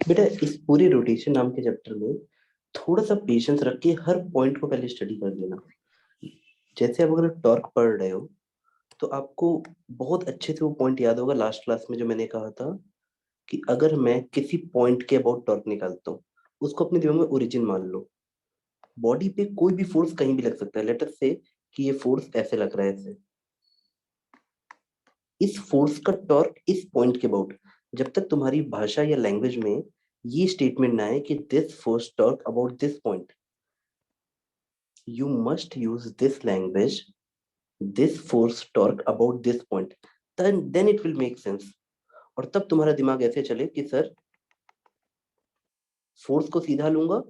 बेटा इस पूरे रोटेशन नाम के चैप्टर में थोड़ा सा पेशेंस रख के हर पॉइंट को पहले स्टडी कर लेना। जैसे आप अगर टॉर्क पढ़ रहे हो तो आपको बहुत अच्छे से वो पॉइंट याद होगा लास्ट क्लास में जो मैंने कहा था कि अगर मैं किसी पॉइंट के अबाउट टॉर्क निकालता हूँ, उसको अपने दिमाग में ओरिजिन मान लो। बॉडी पे कोई भी फोर्स कहीं भी लग सकता है, लेटर से कि ये फोर्स ऐसे लग रहा है ऐसे। इस फोर्स का टॉर्क इस पॉइंट के अबाउट, जब तक तुम्हारी भाषा या लैंग्वेज में ये स्टेटमेंट ना आए कि this force torque about this point, you must use this language, this force torque about this point, then it will make sense. और तब तुम्हारा दिमाग ऐसे चले कि सर फोर्स को सीधा लूंगा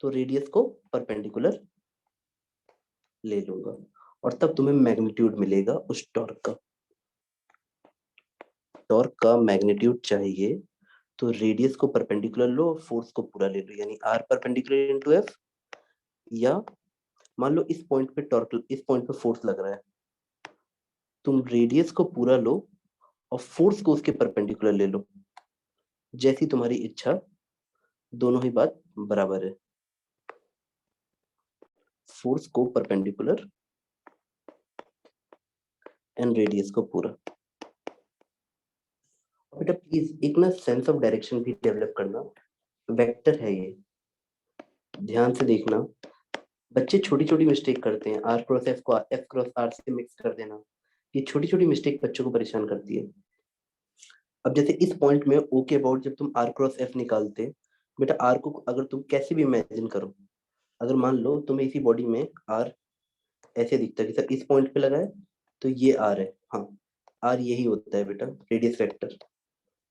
तो रेडियस को परपेंडिकुलर ले लूंगा, और तब तुम्हें मैग्नीट्यूड मिलेगा उस टॉर्क का। टॉर्क का मैग्नीट्यूड चाहिए तो रेडियस को परपेंडिकुलर लो और फोर्स को पूरा ले लो, यानी आर परपेंडिकुलर इनटू एफ। या मान लो इस पॉइंट पे टॉर्क, इस पॉइंट पे फोर्स लग रहा है, तुम रेडियस को पूरा लो और फोर्स को उसके परपेंडिकुलर ले लो, जैसी तुम्हारी इच्छा, दोनों ही बात बराबर है। फोर्स को परपेंडिकुलर एंड रेडियस को पूरा। बेटा प्लीज एक ना सेंस ऑफ डायरेक्शन भी डेवलप करना। वेक्टर है ये, ध्यान से देखना। बच्चे छोटी छोटी मिस्टेक करते हैं, आर क्रॉस एफ को एफ क्रॉस आर से मिक्स कर देना, ये छोटी छोटी मिस्टेक बच्चों को परेशान करती है। अब जैसे इस पॉइंट में ओ के अबाउट जब तुम आर क्रॉस एफ निकालते, बेटा आर को अगर तुम कैसे भी इमेजिन करो, अगर मान लो तुम्हें इसी बॉडी में आर ऐसे दिखता है कि सर इस पॉइंट पे लगा है तो ये आर है, हाँ आर यही होता है बेटा, रेडियस वेक्टर,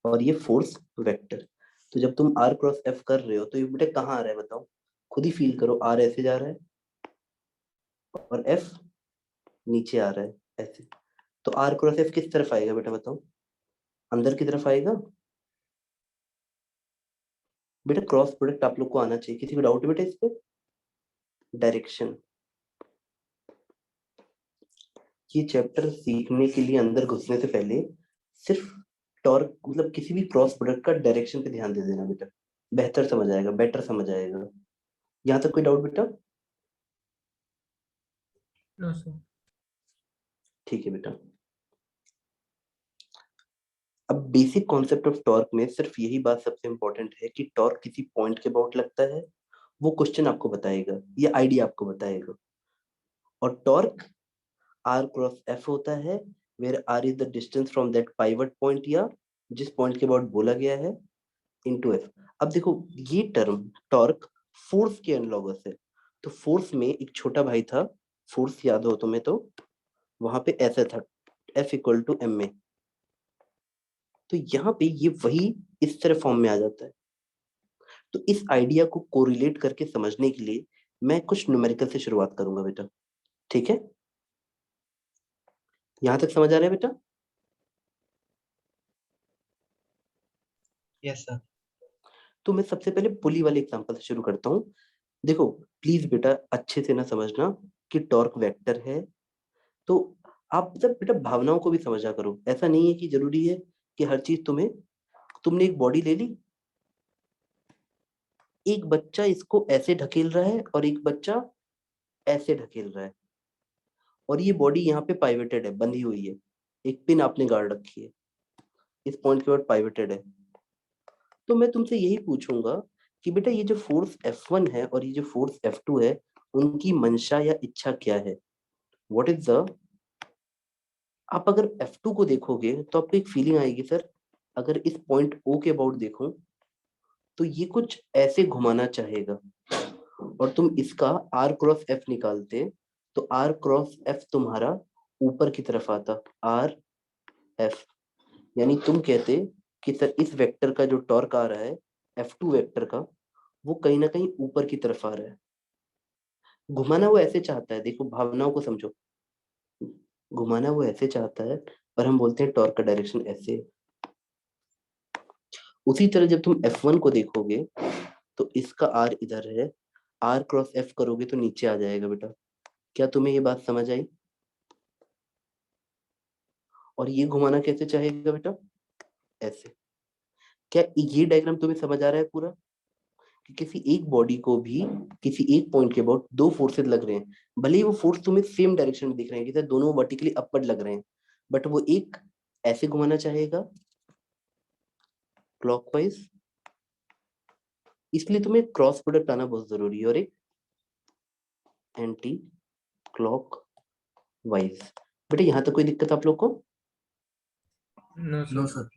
और ये फोर्स वेक्टर। तो जब तुम आर क्रॉस एफ कर रहे हो तो ये बेटा कहाँ आ रहा है बताओ, खुद ही फील करो। आर ऐसे जा रहा है और एफ नीचे आ रहा है ऐसे, तो आर क्रॉस एफ किस तरफ आएगा बेटा बताओ, अंदर की तरफ आएगा। बेटा क्रॉस प्रोडक्ट आप लोग को आना चाहिए, किसी को डाउट है बेटा इस पे? डायरेक्शन, ये चैप्टर सीखने के लिए अंदर घुसने से पहले सिर्फ टॉर्क मतलब किसी भी क्रॉस प्रोडक्ट का डायरेक्शन पे ध्यान दे देना बेटा, बेहतर समझ आएगा, बेटर समझ आएगा। यहाँ तक कोई डाउट बेटा? No sir. ठीक है बेटा। अब बेसिक कॉन्सेप्ट ऑफ टॉर्क में सिर्फ यही बात सबसे इंपॉर्टेंट है कि टॉर्क किसी पॉइंट के अबाउट लगता है, वो क्वेश्चन आपको बताएगा, ये आइडिया आपको बताएगा। और टॉर्क आर क्रॉस एफ होता है, where r is the distance from that pivot point, या जिस पॉइंट के अबाउट बोला गया है, इनटू एफ। अब देखो ये टर्म टॉर्क फोर्स के एनालॉगस है। तो फोर्स में एक छोटा भाई था, फोर्स याद हो तुम्हें तो, वहां पे ऐसा था, एफ इक्वल टू एम में। तो यहाँ पे ये वही इस तरह फॉर्म में आ जाता है। तो इस आइडिया को कोरिलेट करके समझने के लिए मैं कुछ न्यूमेरिकल से शुरुआत करूंगा बेटा, ठीक है? यहां तक समझ आ रहा है बेटा? Yes sir. तो मैं सबसे पहले पुली वाले एग्जांपल से शुरू करता हूँ। देखो प्लीज बेटा अच्छे से ना समझना कि टॉर्क वेक्टर है, तो आप मतलब बेटा भावनाओं को भी समझा करो। ऐसा नहीं है कि जरूरी है कि हर चीज तुम्हें, तुमने एक बॉडी ले ली, एक बच्चा इसको ऐसे ढकेल रहा है और एक बच्चा ऐसे ढकेल रहा है, और ये बॉडी यहाँ पे पाइवेटेड है, बंधी हुई है, एक पिन आपने गाड़ रखी है, इस पॉइंट के बाद पाइवेटेड है। तो मैं तुमसे यही पूछूंगा कि बेटा ये जो फोर्स F1 है और ये जो फोर्स F2 है, उनकी मंशा या इच्छा क्या है? व्हाट इज द, आप अगर F2 को देखोगे तो आपको एक फीलिंग आएगी सर, अगर इस पॉइंट O के अबाउट देखूं तो ये कुछ ऐसे घुमाना चाहेगा, और तुम इसका R क्रॉस F निकालते तो R क्रॉस F तुम्हारा ऊपर की तरफ आता, R F, यानी तुम कहते कि सर इस वेक्टर का जो टॉर्क आ रहा है F2 वेक्टर का, वो कहीं ना कहीं ऊपर की तरफ आ रहा है। घुमाना वो ऐसे चाहता है, देखो भावनाओं को समझो, घुमाना वो ऐसे चाहता है, पर हम बोलते हैं टॉर्क का डायरेक्शन ऐसे है। उसी तरह जब तुम F1 को देखोगे तो इसका R इधर है, R क्रॉस F करोगे तो नीचे आ जाएगा बेटा। क्या तुम्हें ये बात समझ आई? और ये घुमाना कैसे चाहेगा बेटा? ऐसे। क्या ये डायग्राम तुम्हें समझ आ रहा है पूरा, कि किसी एक बॉडी को भी किसी एक पॉइंट के अबाउट दो फोर्सेस लग रहे हैं, भले ही वो फोर्स तुम्हें सेम डायरेक्शन में दिख रहे हैं, कि दोनों वर्टिकली अपवर्ड लग रहे हैं, बट वो एक ऐसे घुमाना चाहेगा क्लॉकवाइज, इसलिए तुम्हें क्रॉस प्रोडक्ट आना बहुत जरूरी है, और एक एंटी क्लॉक वाइज। बेटा यहाँ तक कोई दिक्कत आप लोग को? No sir.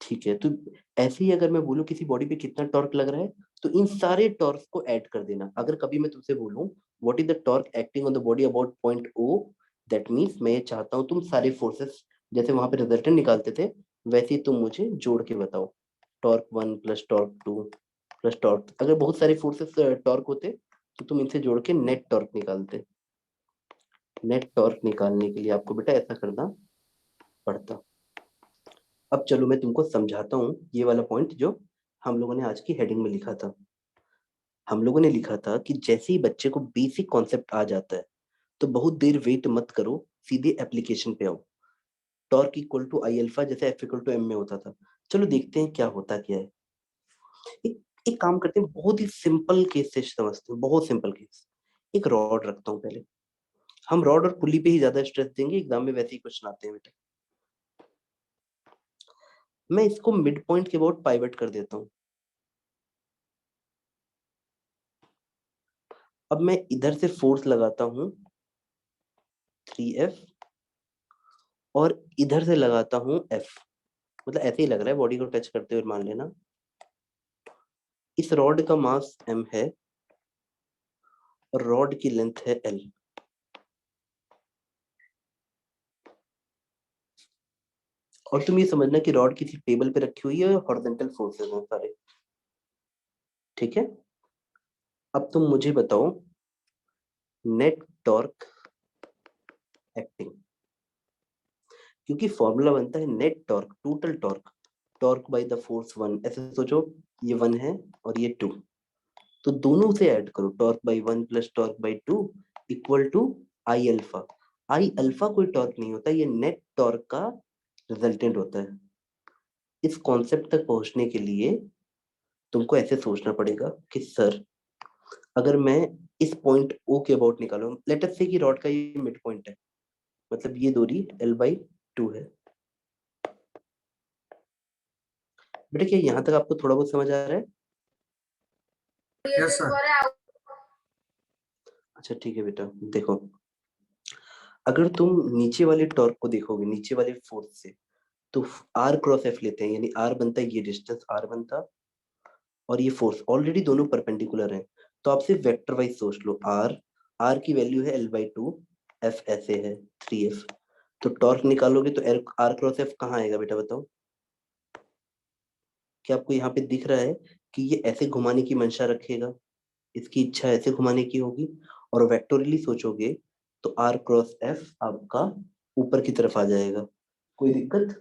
ठीक है, तो ऐसे ही अगर मैं बोलूं किसी बॉडी पे कितना टॉर्क लग रहा है, तो इन सारे टॉर्क को ऐड कर देना। अगर कभी मैं तुमसे बोलूं what is the torque acting on the body about point O, that means मैं ये चाहता हूं तुम सारे फोर्सेस, जैसे वहां पे रिजल्टेंट निकालते थे, वैसे ही तुम मुझे जोड़ के बताओ। Torque one plus torque two plus torque, अगर बहुत सारे फोर्सेस टॉर्क होते तो तुम इनसे जोड़ के नेट टॉर्क निकालते। नेट टॉर्क निकालने के लिए आपको बेटा ऐसा करना पड़ता। अब चलो मैं तुमको समझाता हूँ ये वाला पॉइंट जो हम लोगों ने आज की हेडिंग में लिखा था। हम लोगों ने लिखा था कि जैसे ही बच्चे को बेसिक कॉन्सेप्ट आ जाता है, तो बहुत देर वेट मत करो, सीधे एप्लीकेशन पे आओ। Torque equal to I alpha, जैसे एफ इक्वल टू एम में होता था। चलो देखते हैं क्या होता क्या है। एक एक काम करते हैं, बहुत ही सिंपल केस से समझते हैं, बहुत सिंपल केस। एक रॉड रखता हूँ पहले। हम रॉड और पुली पे ही ज्यादा स्ट्रेस देंगे, एग्जाम में वैसे ही क्वेश्चन आते हैं बेटा। मैं इसको मिड पॉइंट के अबाउट पाइवट कर देता हूँ। अब मैं इधर से फोर्स लगाता हूँ 3F, और इधर से लगाता हूँ F। मतलब ऐसे ही लग रहा है, बॉडी को टच करते हुए मान लेना। इस रॉड का मास m है और रॉड की लेंथ है l। और तुम ये समझना कि रॉड किसी टेबल पे रखी हुई है और हॉरिजॉन्टल फोर्सेस हैं सारे। ठीक है, अब तुम मुझे बताओ नेट टॉर्क एक्टिंग, क्योंकि फॉर्मूला बनता है net torque total torque, torque by the force one. ऐसे सोचो, ये वन है और ये टू, तो दोनों से ऐड करो, torque by one plus torque by two equal to I alpha. I alpha कोई टॉर्क नहीं होता, ये नेट टॉर्क का रिजल्टेंट होता है। इस कॉन्सेप्ट तक पहुंचने के लिए तुमको ऐसे सोचना पड़ेगा कि सर, अगर मैं इस पॉइंट ओ के अबाउट निकालूं, लेट अस से कि रॉड का ये मिड पॉइंट है, मतलब ये दूरी एल बाई टू है। बेटा क्या यहाँ तक आपको थोड़ा बहुत समझ आ रहा है? Yes sir. अच्छा ठीक है बेटा, देखो, अगर तुम नीचे वाले टॉर्क को देखोगे, नीचे वाले फोर्स से, तो आर क्रॉस एफ लेते हैं, यानी आर बनता है, ये डिस्टेंस आर बनता, और ये फोर्स ऑलरेडी दोनों परपेंडिकुलर हैं। तो आप सिर्फ वेक्टर वाइज सोच लो, आर, आर की वैल्यू है एल बाई टू, एफ ऐसे है 3F। तो टॉर्क निकालोगे तो आर क्रॉस एफ कहाँ आएगा बेटा बताओ? क्या आपको यहाँ पे दिख रहा है कि ये ऐसे घुमाने की मंशा रखेगा, इसकी इच्छा ऐसे घुमाने की होगी, और वेक्टोरियली सोचोगे तो आर क्रॉस एफ आपका ऊपर की तरफ आ जाएगा। कोई दिक्कत?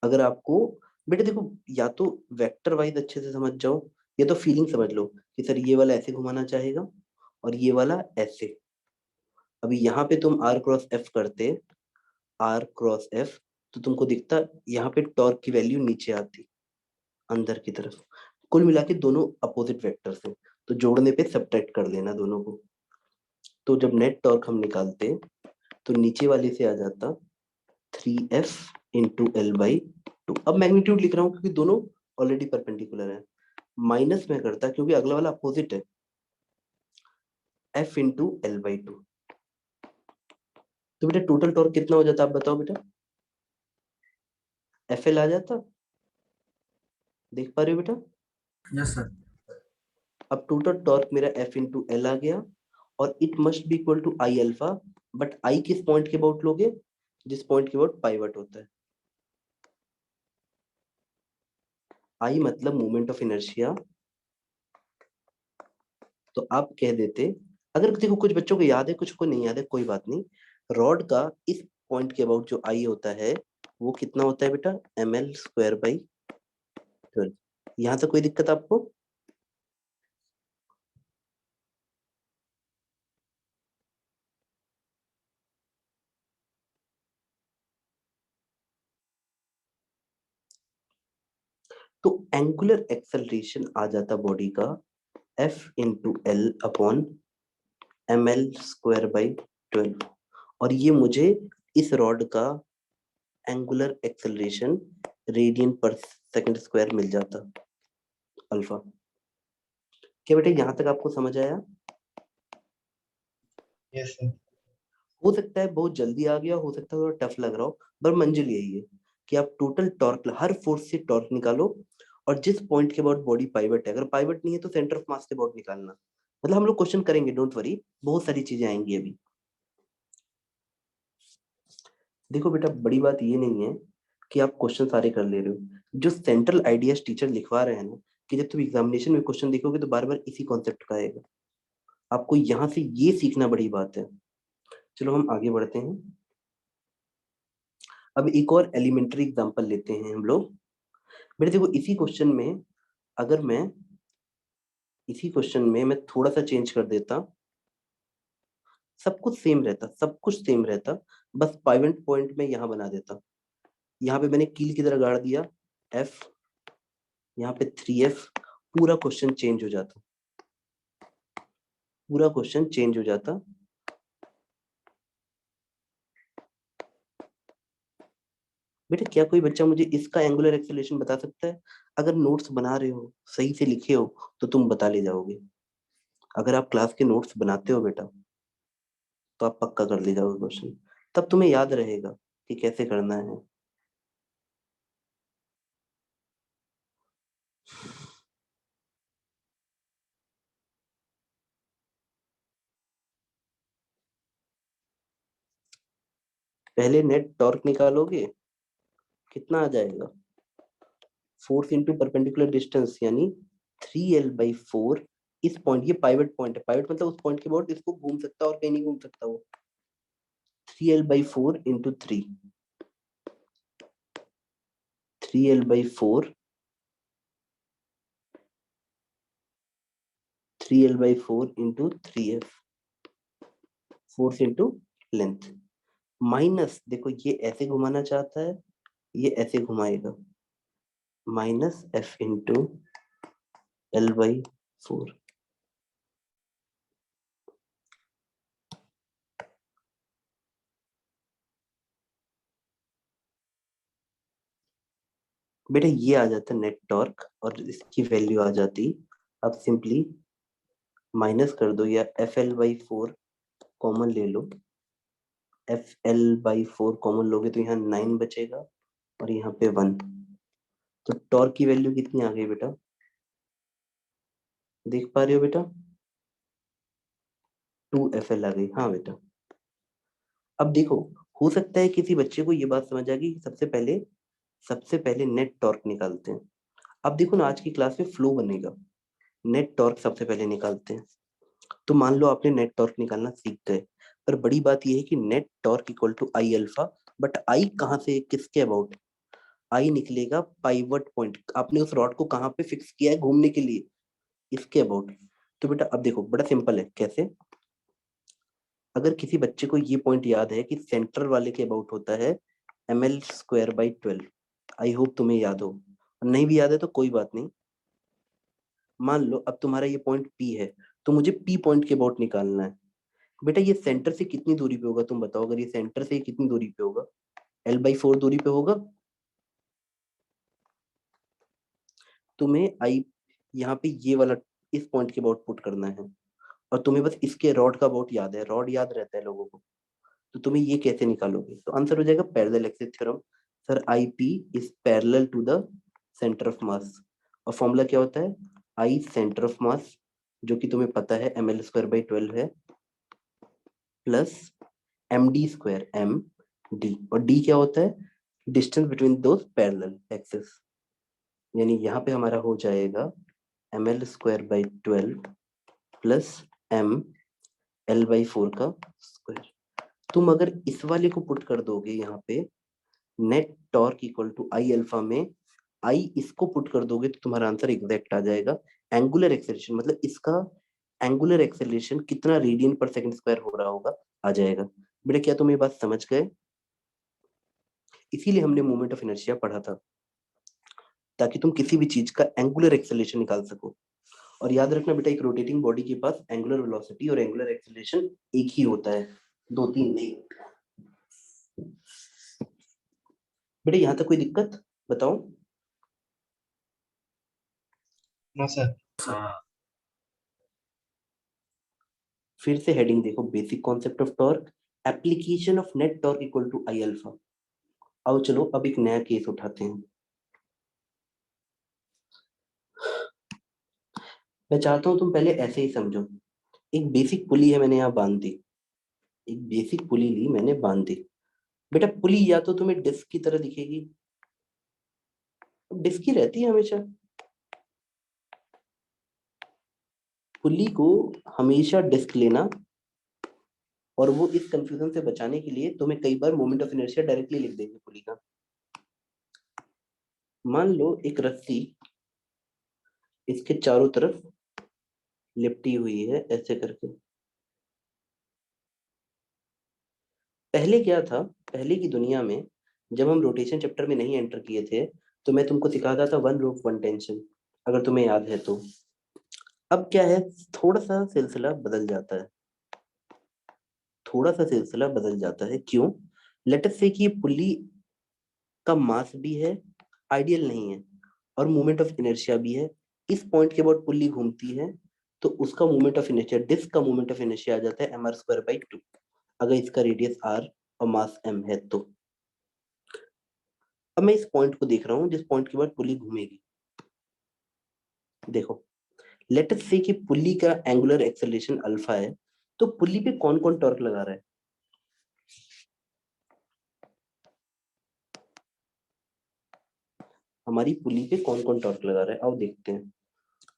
अगर आपको, बेटा देखो, या तो वेक्टर वाइज अच्छे से समझ जाओ, या तो फीलिंग समझ लो कि सर ये वाला ऐसे घुमाना चाहेगा और ये वाला ऐसे। अभी यहाँ पे तुम आर क्रॉस एफ करते, आर क्रॉस एफ, तो तुमको दिखता यहाँ पे टॉर्क की वैल्यू नीचे आती अंदर की तरफ। कुल मिला के दोनों अपोजिट वेक्टर्स हैं, तो जोड़ने पे सब्ट्रैक्ट कर लेना दोनों को। तो जब नेट टॉर्क हम निकालते, तो नीचे वाले से आ जाता 3F into L by two. अब मैग्नीट्यूड लिख रहा हूँ क्योंकि दोनों ऑलरेडी परपेंडिकुलर है, माइनस में करता क्योंकि अगला वाला अपोजिट है, F into L by two. तो बेटा टोटल टॉर्क कितना हो जाता आप बताओ बेटा? FL आ जाता, देख पा रहे हो बेटा? Yes sir. अब टोटल टॉर्क मेरा F इंटू एल आ गया, और it must be equal to I alpha. But I किस पॉइंट के अबाउट लोगे? जिस पॉइंट के अबाउट पाइवट होता है। आई मतलब मोमेंट ऑफ इनर्शिया। तो आप कह देते, अगर देखो कुछ बच्चों को याद है कुछ को नहीं याद है, कोई बात नहीं। रॉड का इस पॉइंट के अबाउट जो आई होता है, वो कितना होता है बेटा? ml² by 12। यहाँ से कोई दिक्कत आपको? तो एंगुलर एक्सेलरेशन आ जाता बॉडी का F into L upon ml² by 12, और ये मुझे इस रॉड का एंगुलर एक्सेलरेशन रेडियन पर सेकंड स्क्वायर मिल जाता अल्फा। क्या बेटे यहां तक आपको समझ आया? Yes sir. हो सकता है बहुत जल्दी आ गया, हो सकता है थोड़ा टफ लग रहा हो, पर मंजिल यही है कि आप टोटल टॉर्क, हर फोर्स से टॉर्क निकालो, और जिस पॉइंट के अबाउट बॉडी पाइवट है, अगर पाइवट नहीं है तो सेंटर ऑफ मास के अबाउट निकालना। मतलब हम लोग क्वेश्चन करेंगे, डोंट वरी, बहुत सारी चीजें आएंगी अभी। देखो बेटा, बड़ी बात ये नहीं है कि आप क्वेश्चन सारे कर ले रहे हो। जो सेंट्रल आइडियाज टीचर लिखवा रहे हैं ना, कि जब तुम एग्जामिनेशन में क्वेश्चन देखोगे तो बार बार इसी कॉन्सेप्ट का आएगा, आपको यहाँ से ये सीखना बड़ी बात है। चलो हम आगे बढ़ते हैं। अब एक और एलिमेंट्री एग्जांपल लेते हैं हम लोग। बेटा देखो, अगर मैं इसी क्वेश्चन में मैं थोड़ा सा चेंज कर देता, सब कुछ सेम रहता, सब कुछ सेम रहता, बस पाइवेंट पॉइंट में यहाँ बना देता। यहाँ पे मैंने कील की तरह गाड़ दिया F, यहाँ पे 3F, पूरा क्वेश्चन चेंज हो जाता, पूरा क्वेश्चन चेंज हो जाता। बेटा क्या कोई बच्चा मुझे इसका एंगुलर एक्सेलरेशन बता सकता है? अगर नोट्स बना रहे हो, सही से लिखे हो, तो तुम बता ले जाओगे। अगर आप क्लास के नोट्स बनाते हो बेटा, तो आप पक्का कर ले जाओगे क्वेश्चन, तब तुम्हें याद रहेगा कि कैसे करना है। पहले नेट टॉर्क निकालोगे, कितना आ जाएगा? फोर्स इंटू परपेंडिकुलर डिस्टेंस, यानी 3L/4। इस पॉइंट, ये पाइवट पॉइंट है, पाइवट मतलब उस पॉइंट के अबाउट इसको घूम सकता है और कहीं नहीं घूम सकता वो। 3L/4 into 3L/4, 3L/4 into 3F, force into length, minus, देखो ये ऐसे घुमाना चाहता है, ये ऐसे घुमाएगा, माइनस F इंटू L/4। बेटा ये आ जाता नेट टॉर्क, और इसकी वैल्यू आ जाती, अब सिंपली माइनस कर दो, या FL/4 कॉमन ले लो, FL/4 कॉमन लोगे तो यहाँ 9 बचेगा, और यहाँ पे 1। तो टॉर्क की वैल्यू कितनी आ गई बेटा, देख पा रहे हो बेटा? 2FL आ गई, हाँ बेटा। अब देखो, हो सकता है किसी बच्चे को ये बात समझ आ गई कि सबसे पहले नेट टॉर्क निकालते हैं। अब देखो ना, आज की क्लास में फ्लो बनेगा, नेट टॉर्क सबसे पहले निकालते हैं। तो मान लो आपने नेट टॉर्क निकालना सीख गए, पर बड़ी बात यह है कि net torque equal to I alpha, but I कहाँ से, किसके अबाउट? आई निकलेगा पाइवट पॉइंट, आपने उस रॉड को कहाँ पे फिक्स किया है घूमने के लिए, इसके अबाउट। तो बेटा अब देखो, बड़ा सिंपल है, कैसे? अगर किसी बच्चे को ये पॉइंट याद है कि सेंटर वाले के अबाउट होता है ml² by 12, आई होप तुम्हें याद हो, नहीं भी याद है तो कोई बात नहीं। मान लो अब तुम्हारा ये पॉइंट P है, तो मुझे P पॉइंट के अबाउट निकालना है। बेटा ये सेंटर से कितनी दूरी पे होगा, तुम बताओ, अगर ये सेंटर से कितनी दूरी पे होगा? L/4 दूरी पे होगा। तुम्हें आई यहाँ पे ये वाला, इस पॉइंट के अबाउट पुट करना है, और तुम्हें बस इसके रॉड का अबाउट याद है, रॉड याद रहता है लोगों को, तो तुम्हें ये कैसे निकालोगे? तो आंसर हो जाएगा parallel axis theorem. Sir I P is parallel to the centre of mass, और फॉर्मूला क्या होता है? आई सेंटर ऑफ मास, जो कि तुम्हें पता है ml² by 12 है, प्लस md², एम डी, और डी क्या होता है? डिस्टेंस बिटवीन दो पैरेलल एक्सिस, यानी यहाँ पे हमारा हो जाएगा ml² by 12 प्लस ml/4 का स्क्वायर। तुम अगर इस वाले को पुट कर दोगे यहाँ पे, net torque equal to I alpha में, आई इसको पुट कर दोगे तो तुम्हारा आंसर एग्जैक्ट आ जाएगा। एंगुलर एक्सेलरेशन मतलब इसका एंगुलर एक्सेलरेशन कितना रेडियन पर सेकंड स्क्वायर हो रहा होगा, आ जाएगा। बेटा क्या तुम ये बात समझ गए? इसीलिए हमने मोमेंट ऑफ इनर्शिया पढ़ा था। ताकि तुम किसी भी चीज का एंगुलर एक्सेलरेशन निकाल सको। और याद रखना बेटा, एक रोटेटिंग बॉडी के पास एंगुलर वेलोसिटी और एंगुलर एक्सेलरेशन एक ही होता है, दो तीन नहीं। बेटा यहाँ तक कोई दिक्कत बताओ? No sir. फिर से हेडिंग देखो, basic concept of torque, application of net torque equal to I alpha. आओ चलो अब एक नया केस उठाते हैं। मैं चाहता हूं तुम पहले ऐसे ही समझो। एक बेसिक पुली है, मैंने यहाँ बांध दी। एक बेसिक पुली ली मैंने, बांध दी। बेटा पुली या तो तुम्हें डिस्क की तरह दिखेगी, डिस्क ही रहती है हमेशा। पुली को हमेशा डिस्क लेना, और वो इस कंफ्यूजन से बचाने के लिए तुम्हें कई बार मोमेंट ऑफ इनर्शिया डायरेक्टली लिख देंगे पुली का। मान लो एक रस्सी इसके चारों तरफ लिपटी हुई है ऐसे करके। पहले क्या था, पहले की दुनिया में जब हम रोटेशन चैप्टर में नहीं एंटर किए थे, तो मैं तुमको सिखाता था वन रोप वन टेंशन, अगर तुम्हें याद है तो। अब क्या है, थोड़ा सा सिलसिला बदल जाता है, थोड़ा सा सिलसिला बदल जाता है। क्यों? लेट अस से कि ये पुल्ली का मास भी है, आइडियल नहीं है, और मोमेंट ऑफ इनर्शिया भी है। इस पॉइंट के बाद पुल्ली घूमती है, तो उसका मोमेंट ऑफ इनर्शिया, डिस्क का मोमेंट ऑफ इनर्शिया आ जाता है mr² by 2, अगर इसका रेडियस r और मास m है तो। अब मैं इस पॉइंट को देख रहा हूँ जिस पॉइंट के बाद पुल्ली घूमेगी। देखो, लेट अस से कि पुल्ली का एंगुलर एक्सेलरेशन अल्फा है, तो पुल्ली पे कौन कौन टॉर्क लगा रहा है? हमारी पुल्ली पे कौन कौन टॉर्क लगा रहा है, आओ देखते हैं।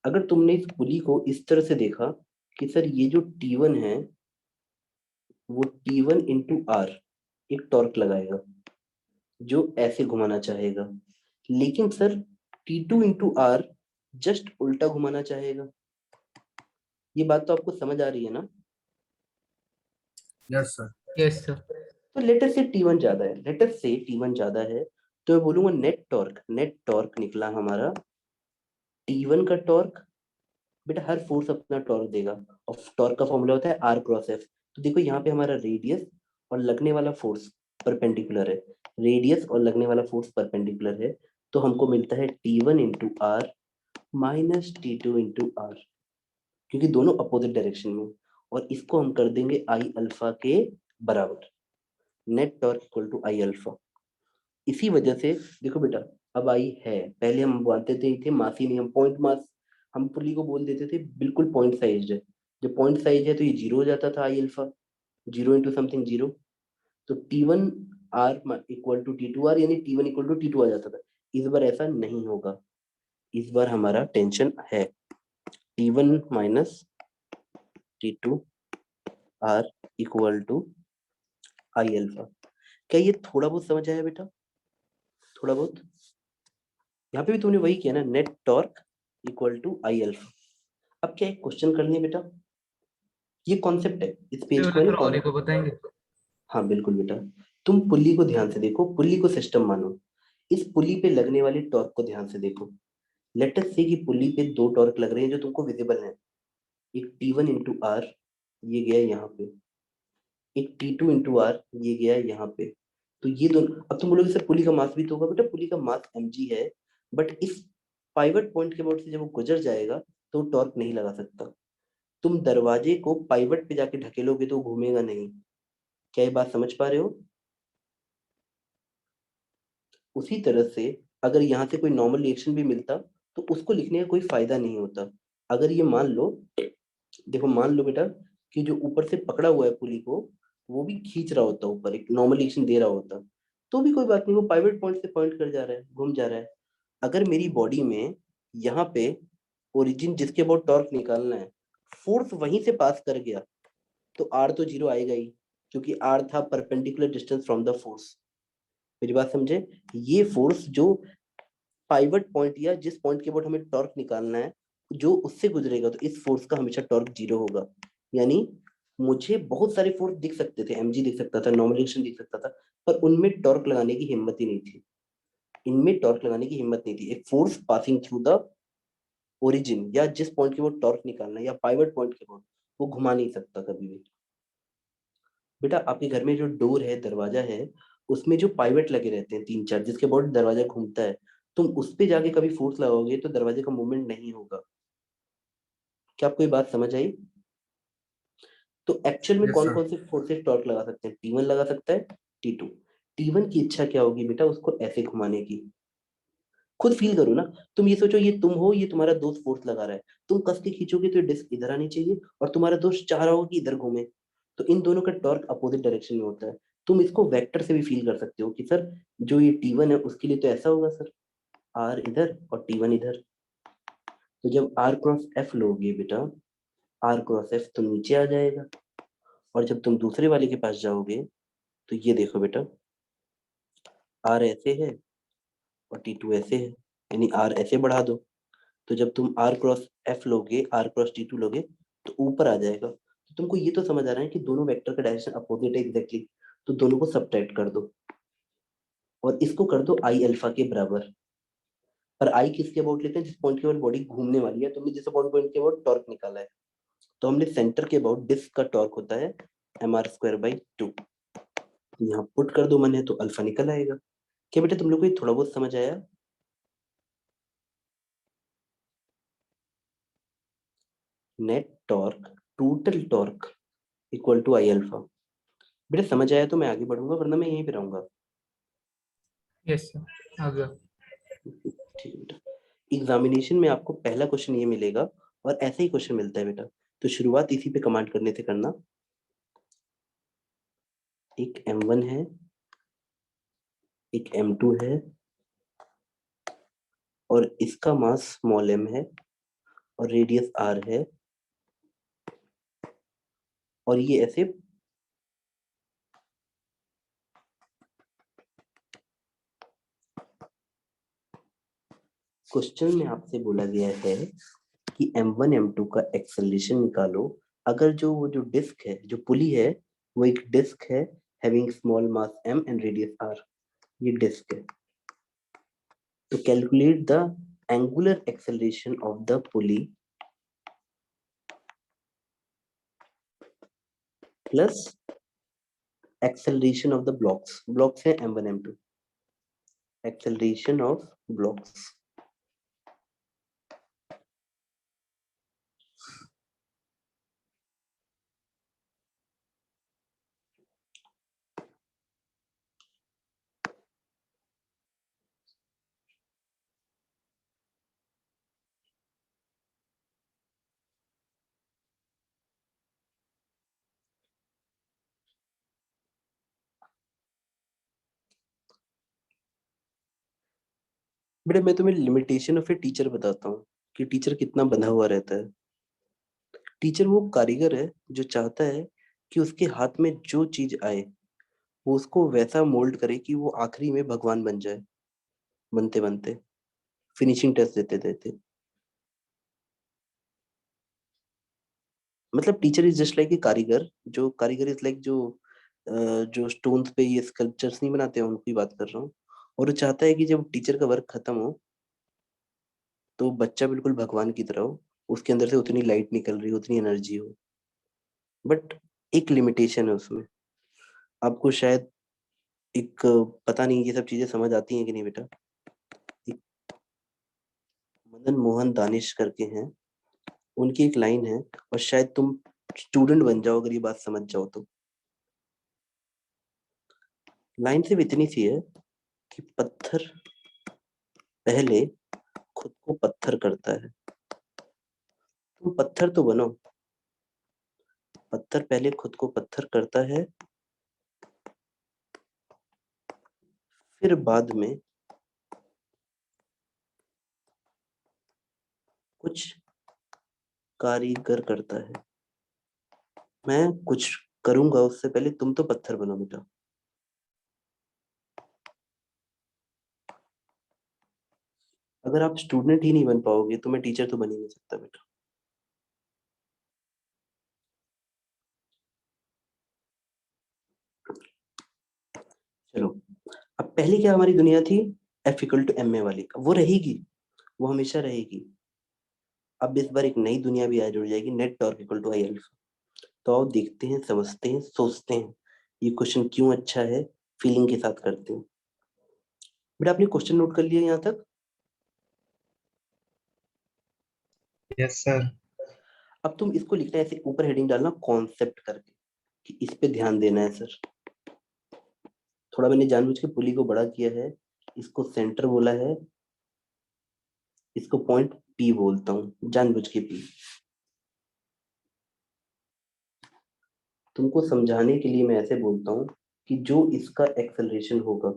अगर तुमने इस पुली को इस तरह से देखा कि सर ये जो T1 है वो T1 इंटू आर एक टॉर्क लगाएगा जो ऐसे घुमाना चाहेगा, लेकिन sir T2 into are just उल्टा घुमाना चाहेगा। ये बात तो आपको समझ आ रही है ना? Yes sir. Yes sir. तो लेटर से T1 ज्यादा है, लेटर से T1 ज्यादा है, तो मैं बोलूंगा नेट टॉर्क, नेट टॉर्क निकला हमारा T1 का टॉर्क। बेटा हर फोर्स अपना टॉर्क देगा, और टॉर्क का फॉर्मूला होता है आर क्रॉस एफ। तो देखो यहाँ पे हमारा रेडियस और लगने वाला फोर्स परपेंडिकुलर है, रेडियस और लगने वाला फोर्स परपेंडिकुलर है, तो हमको मिलता है T1 into r minus T2 into r, क्योंकि दोनों अपोजिट डायरेक्शन में। और इसको हम कर देंगे आई अल्फा के बराबर, net torque equal to I alpha. इसी वजह से देखो बेटा, अब आई है, पहले हम मानते थे मास ही नहीं, हम पॉइंट मास, हम पुली को बोल देते थे बिल्कुल पॉइंट साइज है। जब पॉइंट साइज है तो ये जीरो हो जाता था, आई alpha zero into something zero. तो T1 are equal to T2 are, यानी T1 इक्वल टू T2 आ जाता था। इस बार ऐसा नहीं होगा, इस बार हमारा टेंशन है T1 minus T2 are equal to I alpha. क्या ये थोड़ा बहुत समझ आया बेटा? थोड़ा बहुत। यहाँ पे भी तुमने वही किया ना, net torque equal to I alpha. अब क्या एक क्वेश्चन करनी है बेटा, ये कॉन्सेप्ट है, इस पेज को है थोड़ा और ना। को बताएंगे? हाँ बिल्कुल बेटा, तुम पुल्ली को ध्यान से देखो, पुल्ली को सिस्टम मानो, इस पुल्ली पे लगने वाले टॉर्क को ध्यान से देखो। लेट अस से कि पुल्ली पे दो टॉर्क लग रहे हैं जो तुमको विजिबल हैं, एक T1 इंटू आर, ये गया यहाँ पे, एक T2 इंटू आर, ये गया यहाँ पे। तो ये दोनों, अब तुम बोलोगे सर पुली का मास भी तो होगा, बेटा पुली का मास mg है, बट इस पाइवट पॉइंट के बोर्ड से जब वो गुजर जाएगा तो टॉर्क नहीं लगा सकता। तुम दरवाजे को पाइवट पे जाके ढकेलोगे तो वो घूमेगा नहीं। क्या ये बात समझ पा रहे हो? उसी तरह से अगर यहाँ से कोई नॉर्मल रिएक्शन भी मिलता तो उसको लिखने का कोई फायदा नहीं होता। अगर ये मान लो, देखो मान लो बेटा कि जो ऊपर से पकड़ा हुआ है पुली को, वो भी खींच रहा होता, ऊपर एक नॉर्मल रिएक्शन दे रहा होता, तो भी कोई बात नहीं, वो पाइवट पॉइंट से पॉइंट कर जा रहा है, घूम जा रहा है। अगर मेरी बॉडी में यहाँ पे ओरिजिन जिसके अबाउट टॉर्क निकालना है, फोर्स वहीं से पास कर गया, तो आर तो जीरो आएगा ही, क्योंकि आर था perpendicular distance from the force. मेरी बात समझे? ये फोर्स जो पाइवट पॉइंट या जिस पॉइंट के अबाउट हमें टॉर्क निकालना है, जो उससे गुजरेगा, तो इस फोर्स का हमेशा टॉर्क जीरो होगा। यानी मुझे बहुत सारे फोर्स दिख सकते थे, mg दिख सकता था, नॉर्मल रिएक्शन दिख सकता था, पर उनमें टॉर्क लगाने की हिम्मत ही नहीं थी। इनमें टॉर्क लगाने की हिम्मत नहीं थी। एक force passing through the origin, या जिस पॉइंट के वो टॉर्क निकालना है, या पाइवट पॉइंट के वो घुमा नहीं सकता कभी भी। बेटा आपके घर में जो डोर है, दरवाजा है, उसमें जो पाइवट लगे रहते हैं तीन चार, जिसके बाद दरवाजा घूमता है, तुम उस पे जाके कभी फोर्स लगाओगे तो दरवाजे का मूवमेंट नहीं होगा। क्या आपको ये बात समझ आई? तो एक्चुअल में यस कौन सर। कौन से फोर्सेस टॉर्क लगा सकते हैं? T1 लगा सकता है, T2। T1 की इच्छा क्या होगी बेटा? उसको ऐसे घुमाने की। खुद फील करो ना। तुम ये सोचो, ये तुम हो, ये तुम्हारा दोस्त फोर्स लगा रहा है, तुम कस के खींचोगे तो ये डिस्क इधर आनी चाहिए, और तुम्हारा दोस्त चाह रहा होगा कि इधर घूमे। तो इन दोनों का टॉर्क अपोजिट डायरेक्शन में होता है। तुम इसको वेक्टर से भी फील कर सकते हो कि सर जो ये T1 है उसके लिए तो ऐसा होगा सर, R इधर और T1 इधर। तो जब R क्रॉस F लोगे बेटा, R क्रॉस F तो नीचे आ जाएगा, और जब तुम दूसरे वाले के पास जाओगे तो ये देखो बेटा, R ऐसे है और T2 ऐसे है, यानी R ऐसे बढ़ा दो। तो जब तुम R क्रॉस F लोगे, R क्रॉस T2 लोगे, तो ऊपर आ जाएगा। तो तुमको ये तो समझ आ रहा है कि दोनों वेक्टर का डायरेक्शन अपोजिट है एग्जैक्टली। तो दोनों को सब्ट्रैक्ट कर दो, और इसको कर दो I अल्फा के बराबर। पर I किसके अबाउट लेते हैं? जिस पॉइंट के अबाउट बॉडी घूमने वाली है। तुमने जिस पॉइंट के अबाउट टॉर्क निकाला है, तो हमने सेंटर के अबाउट डिस्क का टॉर्क होता है mr²/2। यहाँ पुट कर दो मन है तो अल्फा निकल आएगा। क्या बेटा तुम लोग को ये थोड़ा बहुत समझ आया? Net torque, total torque equal to I alpha. बेटा समझ आया तो मैं आगे बढ़ूंगा, वरना मैं यहीं पे रहूंगा। यस सर, आ गया। ठीक है बेटा। एग्जामिनेशन में आपको पहला क्वेश्चन ये मिलेगा, और ऐसे ही क्वेश्चन मिलता है बेटा। तो शुरुआत इसी पे कमांड करने से करना। एक M1 है, एक M2 है, और इसका मास स्मॉल m है, और रेडियस r है, और ये ऐसे क्वेश्चन में आपसे बोला गया है कि M1 M2 का एक्सेलरेशन निकालो। अगर जो वो जो डिस्क है, जो पुली है, वो एक डिस्क है having small mass m and radius r, ये डिस्क है। तो calculate the angular acceleration of the pulley plus acceleration of the blocks. Blocks है M1 M2। Acceleration of blocks. बेटा मैं तुम्हें लिमिटेशन ऑफ ए टीचर बताता हूँ कि टीचर कितना बंधा हुआ रहता है। टीचर वो कारीगर है जो चाहता है कि उसके हाथ में जो चीज आए वो उसको वैसा मोल्ड करे कि वो आखिरी में भगवान बन जाए, बनते बनते, फिनिशिंग टच देते देते। मतलब teacher is just like a कारीगर। जो कारीगर इज लाइक जो जो स्टोन्स पे ये स्कल्पचर्स नहीं बनाते हैं, उनकी बात कर रहा हूँ। और वो चाहता है कि जब टीचर का वर्क खत्म हो तो बच्चा बिल्कुल भगवान की तरह हो, उसके अंदर से उतनी लाइट निकल रही हो, उतनी एनर्जी हो। बट एक लिमिटेशन है उसमें। आपको शायद एक पता नहीं ये सब चीजें समझ आती हैं कि नहीं बेटा। एक मदन मोहन दानिश करके हैं, उनकी एक लाइन है, और शायद तुम स्टूडेंट बन जाओ अगर ये बात समझ जाओ तो। लाइन सिर्फ इतनी सी है कि पत्थर पहले खुद को पत्थर करता है। तुम पत्थर तो बनो। पत्थर पहले खुद को पत्थर करता है, फिर बाद में कुछ कारीगर करता है। मैं कुछ करूंगा उससे पहले तुम तो पत्थर बनो बेटा। अगर आप स्टूडेंट ही नहीं बन पाओगे तो मैं टीचर तो बन ही नहीं सकता बेटा। चलो, अब पहले क्या हमारी दुनिया थी? F equal to m a वाली का, वो रहेगी, वो हमेशा रहेगी। अब इस बार एक नई दुनिया भी आ जुड़ जाएगी, net torque equal to I alpha. तो आओ देखते हैं, समझते हैं, सोचते हैं ये क्वेश्चन क्यों अच्छा है, फीलिंग के साथ करते हैं। बेटा आपने क्वेश्चन नोट कर लिया यहाँ तक? Yes sir. अब तुम इसको लिखना है ऐसे, ऊपर हेडिंग डालना कॉन्सेप्ट करके, कि इस पे ध्यान देना है सर। थोड़ा मैंने जानबूझ के पुली को बड़ा किया है, इसको सेंटर बोला है, इसको पॉइंट पी बोलता हूँ, जानबूझ के पी। तुमको समझाने के लिए मैं ऐसे बोलता हूँ कि जो इसका एक्सेलरेशन होगा,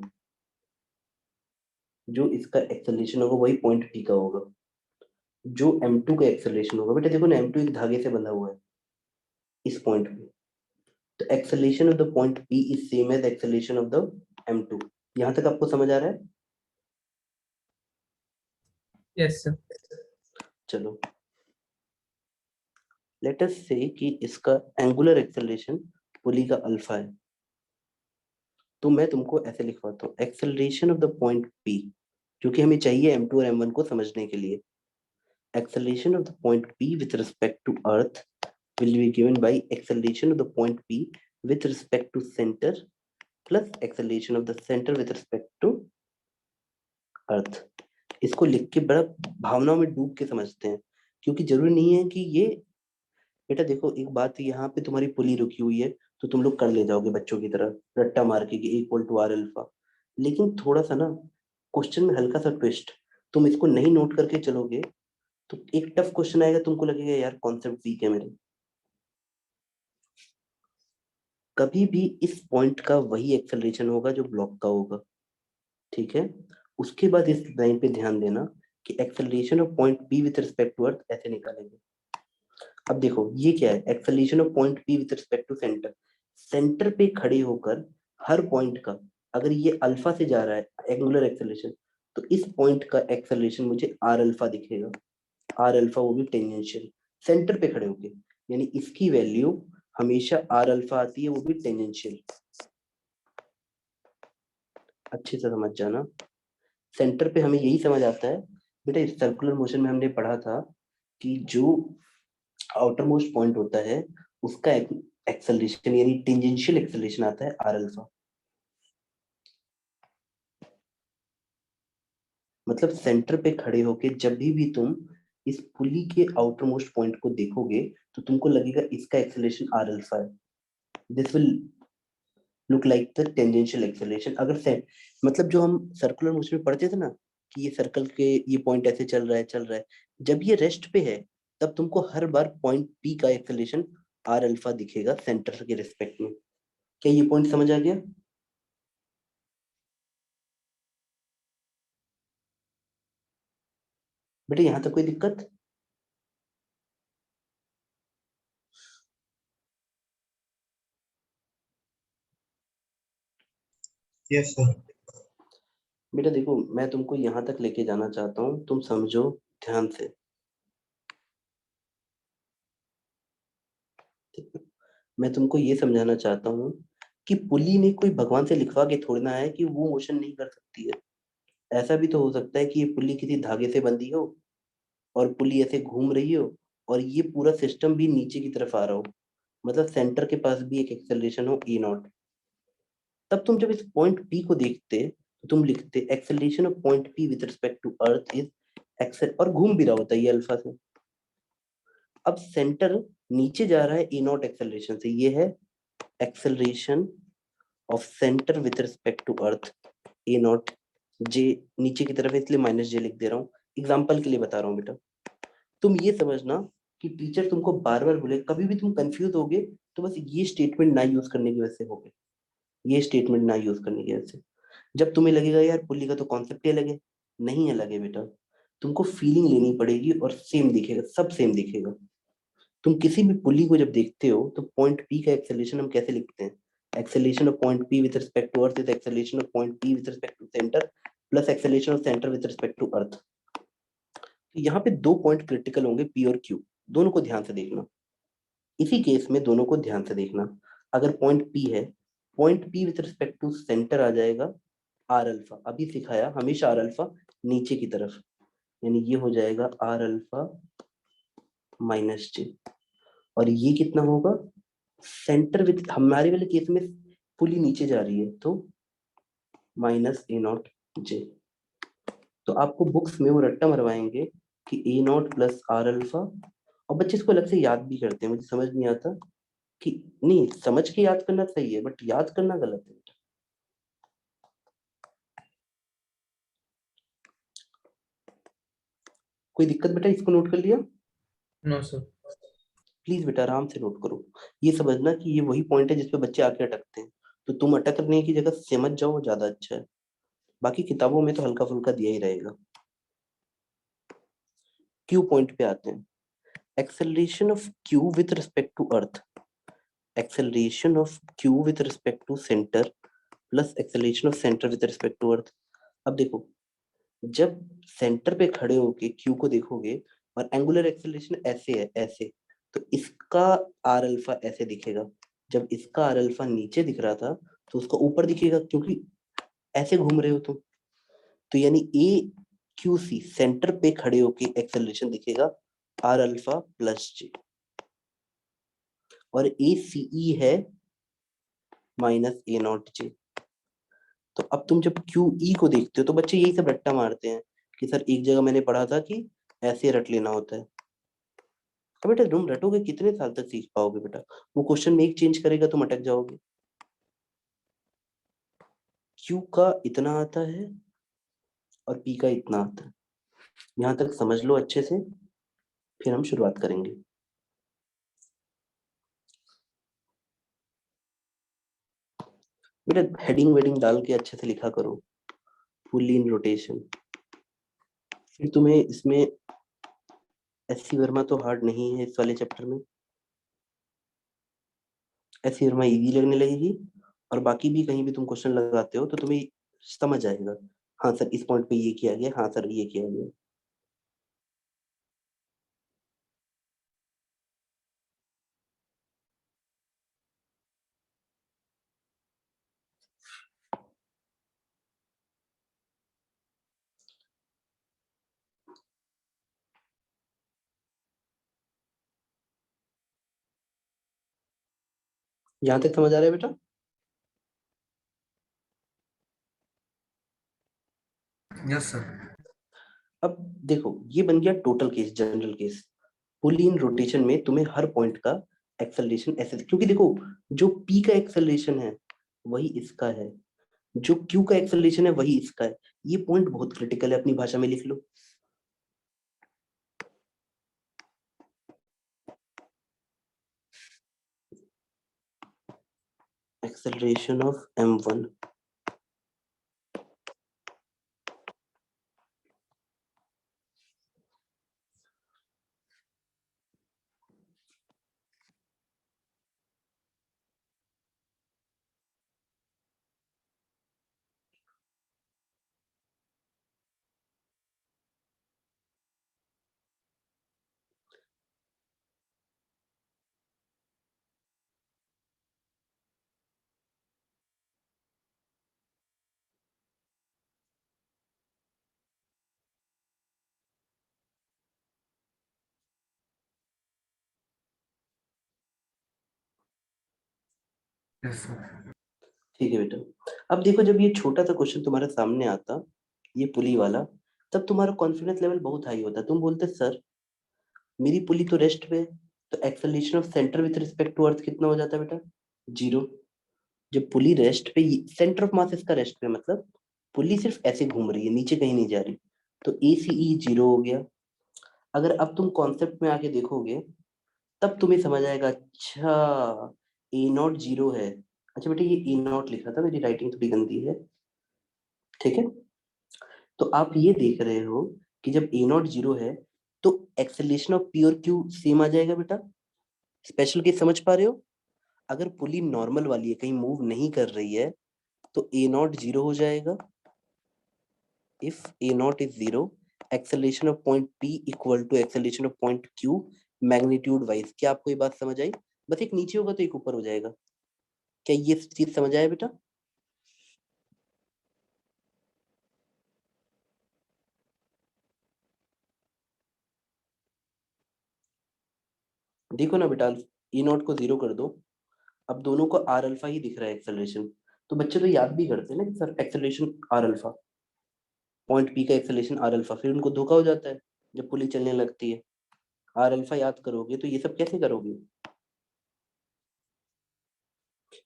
जो इसका एक्सेलरेशन होगा वही पॉइंट पी का होगा। जो m2 का एक्सेलरेशन होगा, बेटा देखो ना m2 एक धागे से बंधा हुआ है इस पॉइंट पे, तो acceleration of the point p is same as acceleration of the m2। यहाँ तक आपको समझ आ रहा है? Yes, sir. चलो लेट अस से कि इसका एंगुलर एक्सेलरेशन पुली का अल्फा है, तो मैं तुमको ऐसे लिखवाता हूँ, acceleration of the point p, क्योंकि हमें चाहिए m2 और m1 को समझने के लिए। Acceleration of the point P with respect to Earth will be given by acceleration of the point P with respect to center plus acceleration of the center with respect to Earth। इसको लिख के बड़ा भावनाओं में डूब के समझते हैं, क्योंकि जरूरी नहीं है कि ये, बेटा देखो एक बात, यहाँ पे तुम्हारी पुली रुकी हुई है तो तुम लोग कर ले जाओगे बच्चों की तरह रट्टा मार के कि इक्वल टू आर अल्फा, लेकिन थोड़ा सा ना क्वेश्चन में हल्का सा ट्विस्ट, तुम इसको नहीं नोट करके चलोगे तो एक टफ क्वेश्चन आएगा, तुमको लगेगा यार कॉन्सेप्ट वीक है मेरे। कभी भी इस पॉइंट का वही एक्सेलरेशन होगा जो ब्लॉक का होगा, ठीक है? उसके बाद इस लाइन पे ध्यान देना कि acceleration of point P with respect to earth ऐसे निकालेंगे। अब देखो ये क्या है, acceleration of point P with respect to centre. Centre पे खड़े होकर हर पॉइंट का, अगर ये अल्फा से जा रहा है एंगुलर एक्सेलरेशन, तो इस पॉइंट का एक्सेलरेशन मुझे आर अल्फा दिखेगा। आर अल्फा वो भी टेंजेंशियल, सेंटर पे खड़े होके, यानी इसकी वैल्यू हमेशा आर अल्फा आती है, वो भी टेंजेंशियल। अच्छे से समझ जाना, सेंटर पे हमें यही समझ आता है। बेटा इस सर्कुलर मोशन में हमने पढ़ा था कि जो आउटर मोस्ट पॉइंट होता है उसका एक्सेलरेशन यानी टेंजेंशियल एक्सेलरेशन आता है आर अल्फा। मतलब सेंटर पे खड़े होके जब भी तुम इस पुली के आउटर मोस्ट पॉइंट को देखोगे तो तुमको लगेगा इसका एक्सेलरेशन आर अल्फा है। This will look like the tangential acceleration. अगर से मतलब जो हम सर्कुलर मोशन में पढ़ते थे ना कि ये सर्कल के ये पॉइंट ऐसे चल रहा है चल रहा है, जब ये रेस्ट पे है तब तुमको हर बार पॉइंट पी का एक्सेलरेशन आर अल्फा दिखेगा सेंटर के रिस्पेक्ट में। क्या ये पॉइंट समझ आ गया? बेटा यहाँ तक कोई दिक्कत? Yes sir. बेटा देखो मैं तुमको यहाँ तक लेके जाना चाहता हूँ, तुम समझो ध्यान से। मैं तुमको ये समझाना चाहता हूँ कि पुली ने कोई भगवान से लिखवा के थोड़ी ना है कि वो मोशन नहीं कर सकती है। ऐसा भी तो हो सकता है कि ये पुली किसी धागे से बंधी हो और पुली ऐसे घूम रही हो और ये पूरा सिस्टम भी नीचे की तरफ आ रहा हो, मतलब सेंटर के पास भी एक एक्सेलरेशन हो ई नॉट। तब तुम जब इस पॉइंट पी को देखते तो तुम लिखते acceleration of point P with respect to earth is accel, और घूम भी रहा होता है ये अल्फा से। अब सेंटर नीचे जा रहा है ए नॉट एक्सेलरेशन से, ये है acceleration of centre with respect to earth a naught. J नीचे की तरफ है इसलिए माइनस जे लिख दे रहा हूँ, एग्जाम्पल के लिए बता रहा हूँ बेटा। तुम ये समझना कि टीचर तुमको बार बार बोले, कभी भी तुम कंफ्यूज होगे तो बस ये स्टेटमेंट ना यूज करने की वजह से होगे, ये स्टेटमेंट ना यूज करने की वजह से। जब तुम्हें लगेगा यार पुल्ली का तो कॉन्सेप्ट ही अलग है, नहीं अलग है बेटा, तुमको फीलिंग लेनी पड़ेगी और सेम दिखेगा, सब सेम दिखेगा। तुम किसी भी पुल्ली को जब देखते हो तो पॉइंट पी का एक्सेलरेशन हम कैसे लिखते हैं, acceleration of point P with respect to earth is acceleration of point P with respect to centre plus acceleration of centre with respect to earth. तो यहाँ पे दो पॉइंट क्रिटिकल होंगे पी और क्यू, दोनों को ध्यान से देखना। इसी केस में दोनों को ध्यान से देखना, अगर पॉइंट पी है, point P with respect to centre आ जाएगा आर अल्फा, अभी सिखाया हमेशा आर अल्फा नीचे की तरफ, यानी ये हो जाएगा आर अल्फा माइनस जे। और ये कितना होगा, सेंटर विथ हमारे वाले केस में पुली नीचे जा रही है तो माइनस ए नॉट जे। तो आपको बुक्स में वो रट्टा मरवाएंगे कि ए नॉट प्लस आर अल्फा, और बच्चे इसको अलग से याद भी करते हैं, मुझे समझ नहीं आता कि नहीं, समझ के याद करना सही है बट याद करना गलत है। कोई दिक्कत बेटा, इसको नोट कर लिया? No sir. प्लीज बेटा आराम से नोट करो। ये समझना कि ये वही पॉइंट है जिसपे बच्चे आके अटकते हैं, तो तुम अटकने की जगह समझ जाओ, वो ज्यादा अच्छा है। बाकी किताबों में तो हल्का फुल्का दिया ही रहेगा। क्यू पॉइंट पे आते हैं। Acceleration of Q with respect to earth, acceleration of Q with respect to centre plus acceleration of centre with respect to earth. अब देखो, जब सेंटर पे खड़े होके क्यू को देखोगे और एंगुलर एक्सेलरेशन ऐसे है ऐसे, तो इसका आर अल्फा ऐसे दिखेगा। जब इसका आर अल्फा नीचे दिख रहा था तो उसका ऊपर दिखेगा, क्योंकि ऐसे घूम रहे हो तुम। तो यानी ए क्यू सी सेंटर पे खड़े होके एक्सेलरेशन दिखेगा आर अल्फा प्लस जे, और ए सीई है माइनस ए नॉट जे। तो अब तुम जब क्यू ई को देखते हो तो बच्चे यही सब रट्टा मारते हैं कि सर एक जगह मैंने पढ़ा था कि ऐसे रट लेना होता है। अब बेटा तुम रटोगे कितने साल तक सीख पाओगे बेटा, वो क्वेश्चन में एक चेंज करेगा तुम अटक जाओगे। क्यू का इतना आता है और पी का इतना आता है, यहाँ तक समझ लो अच्छे से, फिर हम शुरुआत करेंगे। बेटा हेडिंग वेडिंग डाल के अच्छे से लिखा करो, फुल्ली इन रोटेशन। फिर तुम्हें इसमें एस सी वर्मा तो हार्ड नहीं है इस वाले चैप्टर में, एस सी वर्मा इजी लगने लगेगी, और बाकी भी कहीं भी तुम क्वेश्चन लगाते हो तो तुम्हें समझ आएगा, हाँ सर इस पॉइंट पे ये किया गया, हाँ सर ये किया गया। यहाँ तक समझ आ रहा है बेटा? Yes sir. अब देखो ये बन गया total case, general case. Pull in rotation में तुम्हें हर पॉइंट का एक्सेलरेशन ऐसे, क्योंकि देखो जो पी का एक्सेलरेशन है वही इसका है, जो क्यू का एक्सेलरेशन है वही इसका है। ये पॉइंट बहुत क्रिटिकल है, अपनी भाषा में लिख लो। Acceleration of m1 yes sir. ठीक है बेटा। अब देखो जब ये छोटा सा क्वेश्चन तुम्हारे सामने आता, ये पुली वाला, तब तुम्हारा कॉन्फिडेंस लेवल बहुत हाई होता, तुम बोलते सर मेरी पुली तो रेस्ट पे है, तो acceleration of centre with respect to earth कितना हो जाता है बेटा, जीरो। जब पुली रेस्ट पे, सेंटर ऑफ मास इसका रेस्ट पे, मतलब पुली सिर्फ ऐसे घूम रही है, नीचे कहीं नहीं जा रही, तो ए सी ई जीरो हो गया। अगर अब तुम कॉन्सेप्ट में आके देखोगे तब तुम्हें समझ आएगा, अच्छा ए नॉट जीरो है। अच्छा बेटा ये ए नॉट लिखा था, मेरी राइटिंग थोड़ी गंदी है, ठीक है। तो आप ये देख रहे हो कि जब ए नॉट जीरो है तो एक्सेलरेशन ऑफ पी और क्यू सेम आ जाएगा बेटा। स्पेशल केस समझ पा रहे हो? अगर पुली नॉर्मल वाली है, कहीं मूव नहीं कर रही है, तो ए नॉट जीरो हो जाएगा। If a naught is zero, acceleration of point P equal to acceleration of point Q magnitude wise. क्या आपको ये बात समझ आई? बस एक नीचे होगा तो एक ऊपर हो जाएगा। क्या ये चीज समझ आया बेटा? देखो ना बेटा, ई नॉट को 0 कर दो, अब दोनों को आर अल्फा ही दिख रहा है एक्सेलरेशन, तो बच्चे तो याद भी करते हैं ना कि sir acceleration r alpha, point P का एक्सेलरेशन आर अल्फा, फिर उनको धोखा हो जाता है जब पुली चलने लगती है। आर अल्फा याद करोगे तो ये सब कैसे करोगे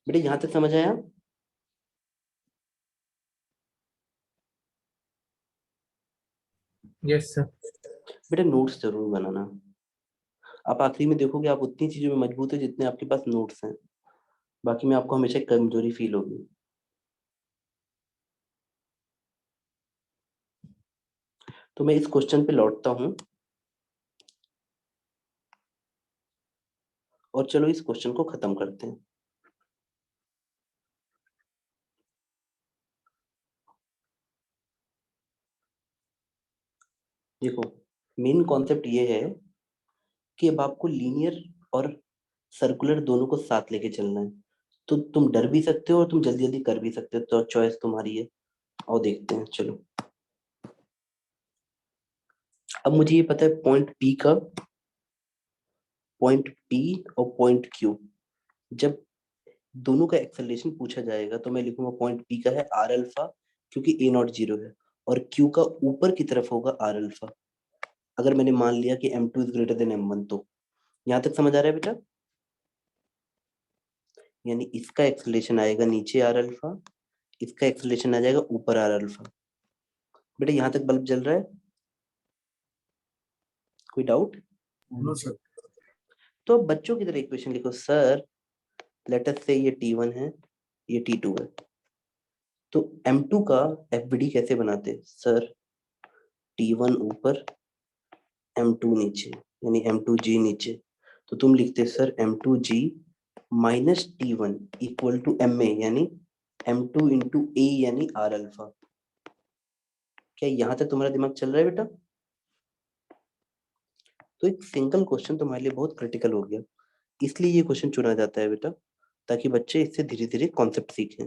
बेटा, यहाँ तक समझ आया? Yes sir. बेटा नोट्स जरूर बनाना, आप आखिरी में देखोगे आप उतनी चीजों में मजबूत है जितने आपके पास नोट्स हैं, बाकी में आपको हमेशा कमजोरी फील होगी। तो मैं इस क्वेश्चन पे लौटता हूँ और चलो इस क्वेश्चन को खत्म करते हैं। देखो मेन कॉन्सेप्ट ये है कि अब आपको लीनियर और सर्कुलर दोनों को साथ लेके चलना है, तो तुम डर भी सकते हो और तुम जल्दी जल्दी कर भी सकते हो, तो चॉइस तुम्हारी है। और देखते हैं चलो। अब मुझे ये पता है पॉइंट पी और पॉइंट क्यू, जब दोनों का एक्सेलरेशन पूछा जाएगा तो मैं लिखूंगा पॉइंट पी का है आर अल्फा, क्योंकि ए नॉट 0 है, और क्यू का ऊपर की तरफ होगा आर अल्फा, अगर मैंने मान लिया कि m2 is greater than m1 तो। यहाँ तक समझ आ रहा है बेटा? यानी इसका एक्सेलरेशन आएगा नीचे आर अल्फा, इसका एक्सेलरेशन आ जाएगा ऊपर आर अल्फा। बेटा यहाँ तक बल्ब जल रहा है? कोई डाउट? No sir. तो अब बच्चों की तरह इक्वेशन लिखो, सर लेट अस से ये T1 है, ये T2 है, तो M2 का FBD कैसे बनाते? सर T1 ऊपर, M2 नीचे, यानी M2G नीचे, तो तुम लिखते sir M2G minus T1 equal to MA, यानी M2 इंटू ए यानी आर अल्फा। क्या यहाँ तक तुम्हारा दिमाग चल रहा है बेटा? तो एक सिंगल क्वेश्चन तुम्हारे लिए बहुत क्रिटिकल हो गया, इसलिए ये क्वेश्चन चुना जाता है बेटा, ताकि बच्चे इससे धीरे धीरे कॉन्सेप्ट सीखें।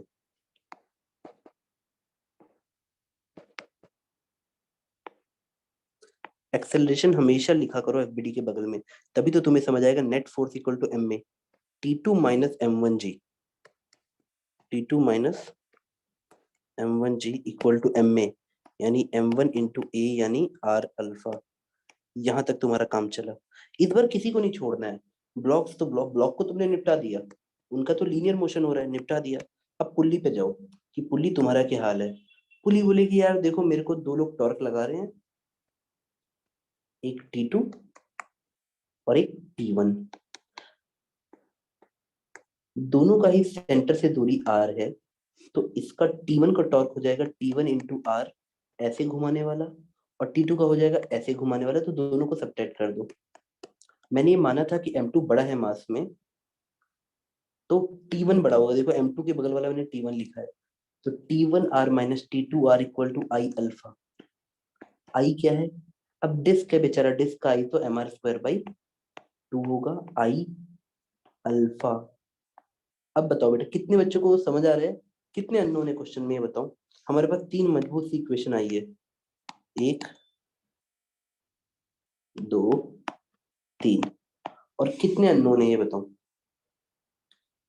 एक्सेलरेशन हमेशा लिखा करो एफबीडी के बगल में, तभी तो तुम्हें समझ आएगा net force equal to m a, T2 minus M1G, T2 minus M1G equal to m a, यानी M1 इंटू ए यानी आर अल्फा। यहाँ तक तुम्हारा काम चला। इस बार किसी को नहीं छोड़ना है, ब्लॉक्स तो ब्लॉक को तुमने निपटा दिया, उनका तो लीनियर मोशन हो रहा है, निपटा दिया। अब पुल्ली पे जाओ कि पुल्ली तुम्हारा क्या हाल है। पुल्ली बोलेगी यार देखो मेरे को दो लोग टॉर्क लगा रहे हैं, एक T2 और एक T1, दोनों का ही सेंटर से दूरी r है, तो इसका T1 का टॉर्क हो जाएगा T1 इंटू आर, ऐसे घुमाने वाला, और T2 का हो जाएगा ऐसे घुमाने वाला, तो दोनों को सब्ट्रैक्ट कर दो। मैंने ये माना था कि M2 बड़ा है मास में, तो T1 बड़ा होगा, देखो M2 के बगल वाला मैंने T1 लिखा है, तो T1 R minus T2 are equal to I alpha. I क्या है? अब डिस्क है बेचारा, डिस्क का आई तो mr² बाई 2 होगा, आई अल्फा। अब बताओ बेटा कितने बच्चों को समझ आ रहा है, कितने अननोन है क्वेश्चन में, ये बताओ। हमारे पास तीन मजबूत सी इक्वेशन आई है, 1 2 3, और कितने अननोन है ये बताओ?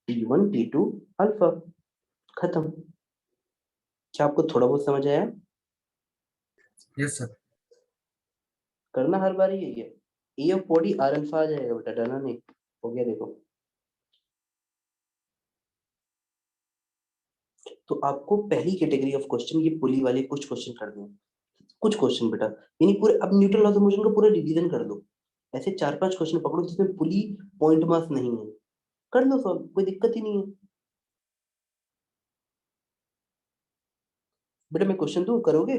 T1 T2 अल्फा, खत्म। क्या आपको थोड़ा बहुत समझ आया? Yes sir. करना हर बार यही है, ए ऑफ बॉडी आर अल्फा आ जाएगा बेटा, डरना नहीं। हो गया देखो। तो आपको पहली कैटेगरी ऑफ क्वेश्चन ये पुली वाले कुछ क्वेश्चन करने हैं, कुछ क्वेश्चन बेटा, यानी पूरे अब न्यूटन लॉ ऑफ मोशन का पूरा रिवीजन कर दो। ऐसे 4-5 क्वेश्चन पकड़ो जिसमें पुली पॉइंट मास नहीं है, कर लो सॉल्व, कोई दिक्कत ही नहीं है। बेटा मैं क्वेश्चन दूं, करोगे?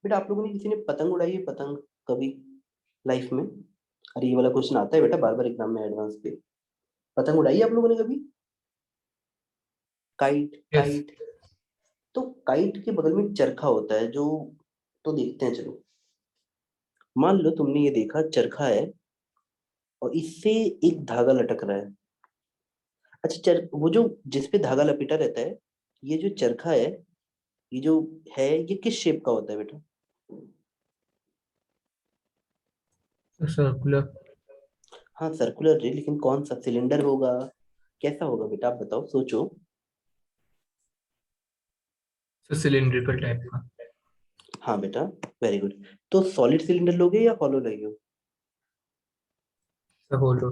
बेटा आप लोगों ने किसी ने पतंग उड़ाई है, पतंग, कभी लाइफ में? अरे ये वाला क्वेश्चन आता है बेटा बार बार एग्जाम में एडवांस पे। पतंग उड़ाई है आप लोगों ने कभी? Kite yes. काइट, तो काइट के बगल में चरखा होता है जो, तो देखते हैं चलो। मान लो तुमने ये देखा चरखा है और इससे एक धागा लटक रहा है। अच्छा वो जो जिस पे धागा लपेटा रहता है, ये जो चरखा है, ये जो है, ये किस शेप का होता है बेटा? सर्कुलर। हाँ सर्कुलर रे, लेकिन कौन सा सिलेंडर होगा, कैसा होगा बेटा आप बताओ, सोचो। सर सिलिंड्रिकल टाइप का। हाँ बेटा, वेरी गुड। तो सॉलिड सिलेंडर लोगे या हॉलो लोगे? सर होलो।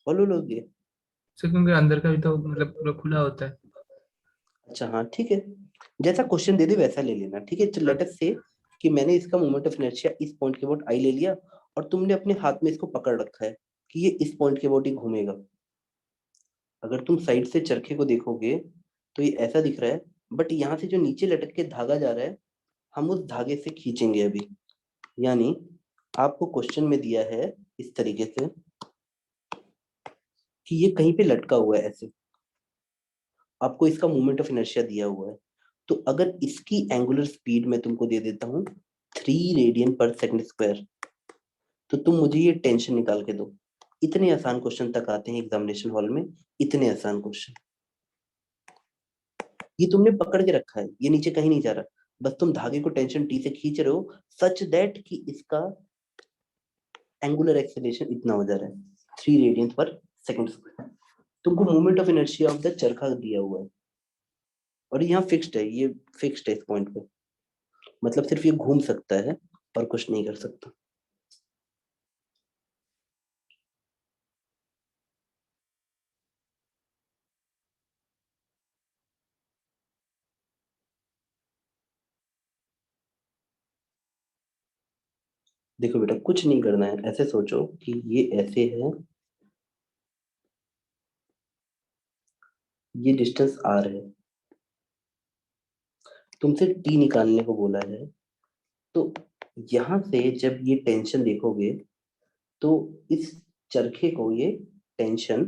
हॉलो लोगे? सर क्योंकि अंदर का भी तो मतलब पूरा खुला होता है। अच्छा हाँ ठीक है, जैसा क्वेश्चन दे दे वैसा ले लेना, ठीक है। लेट अस से कि मैंने इसका मोमेंट ऑफ इनर्शिया इस पॉइंट के अबाउट आई ले लिया, और तुमने अपने हाथ में इसको पकड़ रखा है कि ये इस पॉइंट के अबाउट ही घूमेगा। अगर तुम साइड से चरखे को देखोगे तो ये ऐसा दिख रहा है, बट यहाँ से जो नीचे लटक के धागा जा रहा है, हम उस धागे से खींचेंगे अभी। यानी आपको क्वेश्चन में दिया है इस तरीके से कि ये कहीं पे लटका हुआ है ऐसे, आपको इसका मोमेंट ऑफ इनर्शिया दिया हुआ है। तो अगर इसकी एंगुलर स्पीड मैं तुमको दे देता हूँ 3 रेडियन पर सेकंड स्क्वायर, तो तुम मुझे ये टेंशन निकाल के दो। इतने आसान क्वेश्चन तक आते हैं एग्जामिनेशन हॉल में, इतने आसान क्वेश्चन। ये तुमने पकड़ के रखा है, ये नीचे कहीं नहीं जा रहा, बस तुम धागे को टेंशन टी से खींच रहे हो सच दैट कि इसका एंगुलर एक्सेलरेशन इतना हो जा रहा है 3 रेडियन पर सेकंड स्क्वायर। तुमको moment of inertia of the चरखा दिया हुआ है, और यहाँ फिक्स्ड है, ये फिक्स्ड है इस पॉइंट पे, मतलब सिर्फ ये घूम सकता है और कुछ नहीं कर सकता। देखो बेटा कुछ नहीं करना है, ऐसे सोचो कि ये ऐसे है, ये डिस्टेंस आर है, तुमसे टी निकालने को बोला है। तो यहां से जब ये टेंशन देखोगे तो इस चरखे को ये टेंशन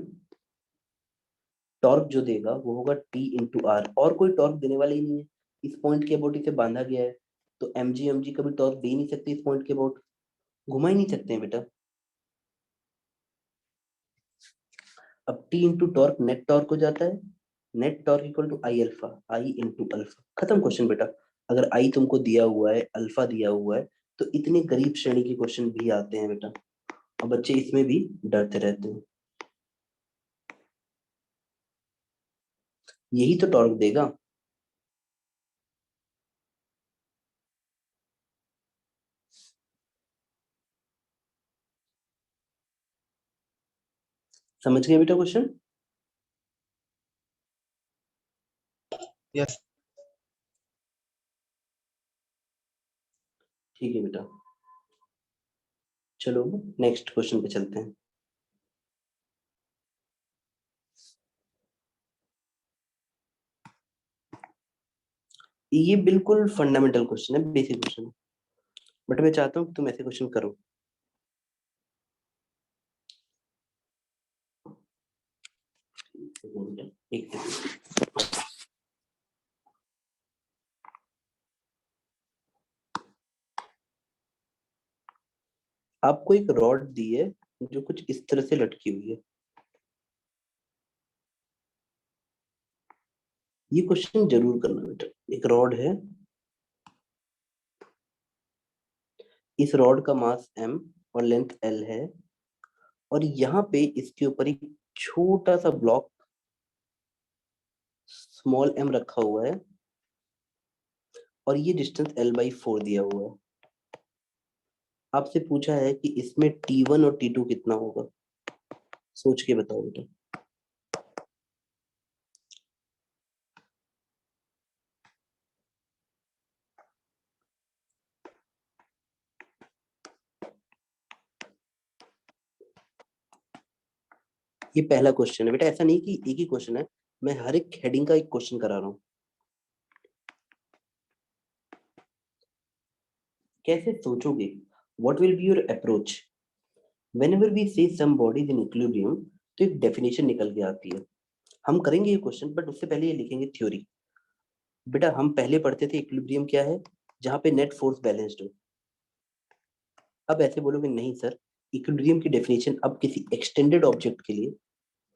टॉर्क जो देगा वो होगा T × R, और कोई टॉर्क देने वाला ही नहीं है, इस पॉइंट के अबाउट इसे बांधा गया है। तो mg कभी टॉर्क दे ही नहीं सकते, इस पॉइंट के अबाउट घुमा ही नहीं सकते हैं बेटा। अब T × टॉर्क नेट टॉर्क हो जाता है, net torque equal to I alpha, I × alpha, खत्म क्वेश्चन बेटा। अगर आई तुमको दिया हुआ है, अल्फा दिया हुआ है, तो इतने गरीब श्रेणी के क्वेश्चन भी आते हैं बेटा, और बच्चे इसमें भी डरते रहते हैं। यही तो टॉर्क देगा। समझ गए बेटा क्वेश्चन? Yes. ठीक है बेटा, चलो नेक्स्ट क्वेश्चन पे चलते हैं। ये बिल्कुल फंडामेंटल क्वेश्चन है, बेसिक क्वेश्चन है, बट मैं चाहता हूँ कि तुम ऐसे क्वेश्चन करो। एक सेकंड। आपको एक रॉड दी है जो कुछ इस तरह से लटकी हुई है। ये क्वेश्चन जरूर करना बेटा। एक रॉड है, इस रॉड का मास m और लेंथ l है, और यहाँ पे इसके ऊपर एक छोटा सा ब्लॉक स्मॉल m रखा हुआ है, और ये डिस्टेंस l/4 दिया हुआ है। आपसे पूछा है कि इसमें T1 और T2 कितना होगा, सोच के बताओ बेटा। ये पहला क्वेश्चन है बेटा, ऐसा नहीं कि एक ही क्वेश्चन है, मैं हर एक हेडिंग का एक क्वेश्चन करा रहा हूँ। कैसे सोचोगे, what will be your approach whenever we say some bodies in equilibrium? तो एक डेफिनेशन निकल के आती है। हम करेंगे ये क्वेश्चन, बट उससे पहले ये लिखेंगे थ्योरी। बेटा हम पहले पढ़ते थे इक्विलिब्रियम क्या है, जहां पे नेट फोर्स बैलेंस्ड हो। अब ऐसे बोलोगे नहीं सर, इक्विलिब्रियम की डेफिनेशन अब किसी एक्सटेंडेड ऑब्जेक्ट के लिए,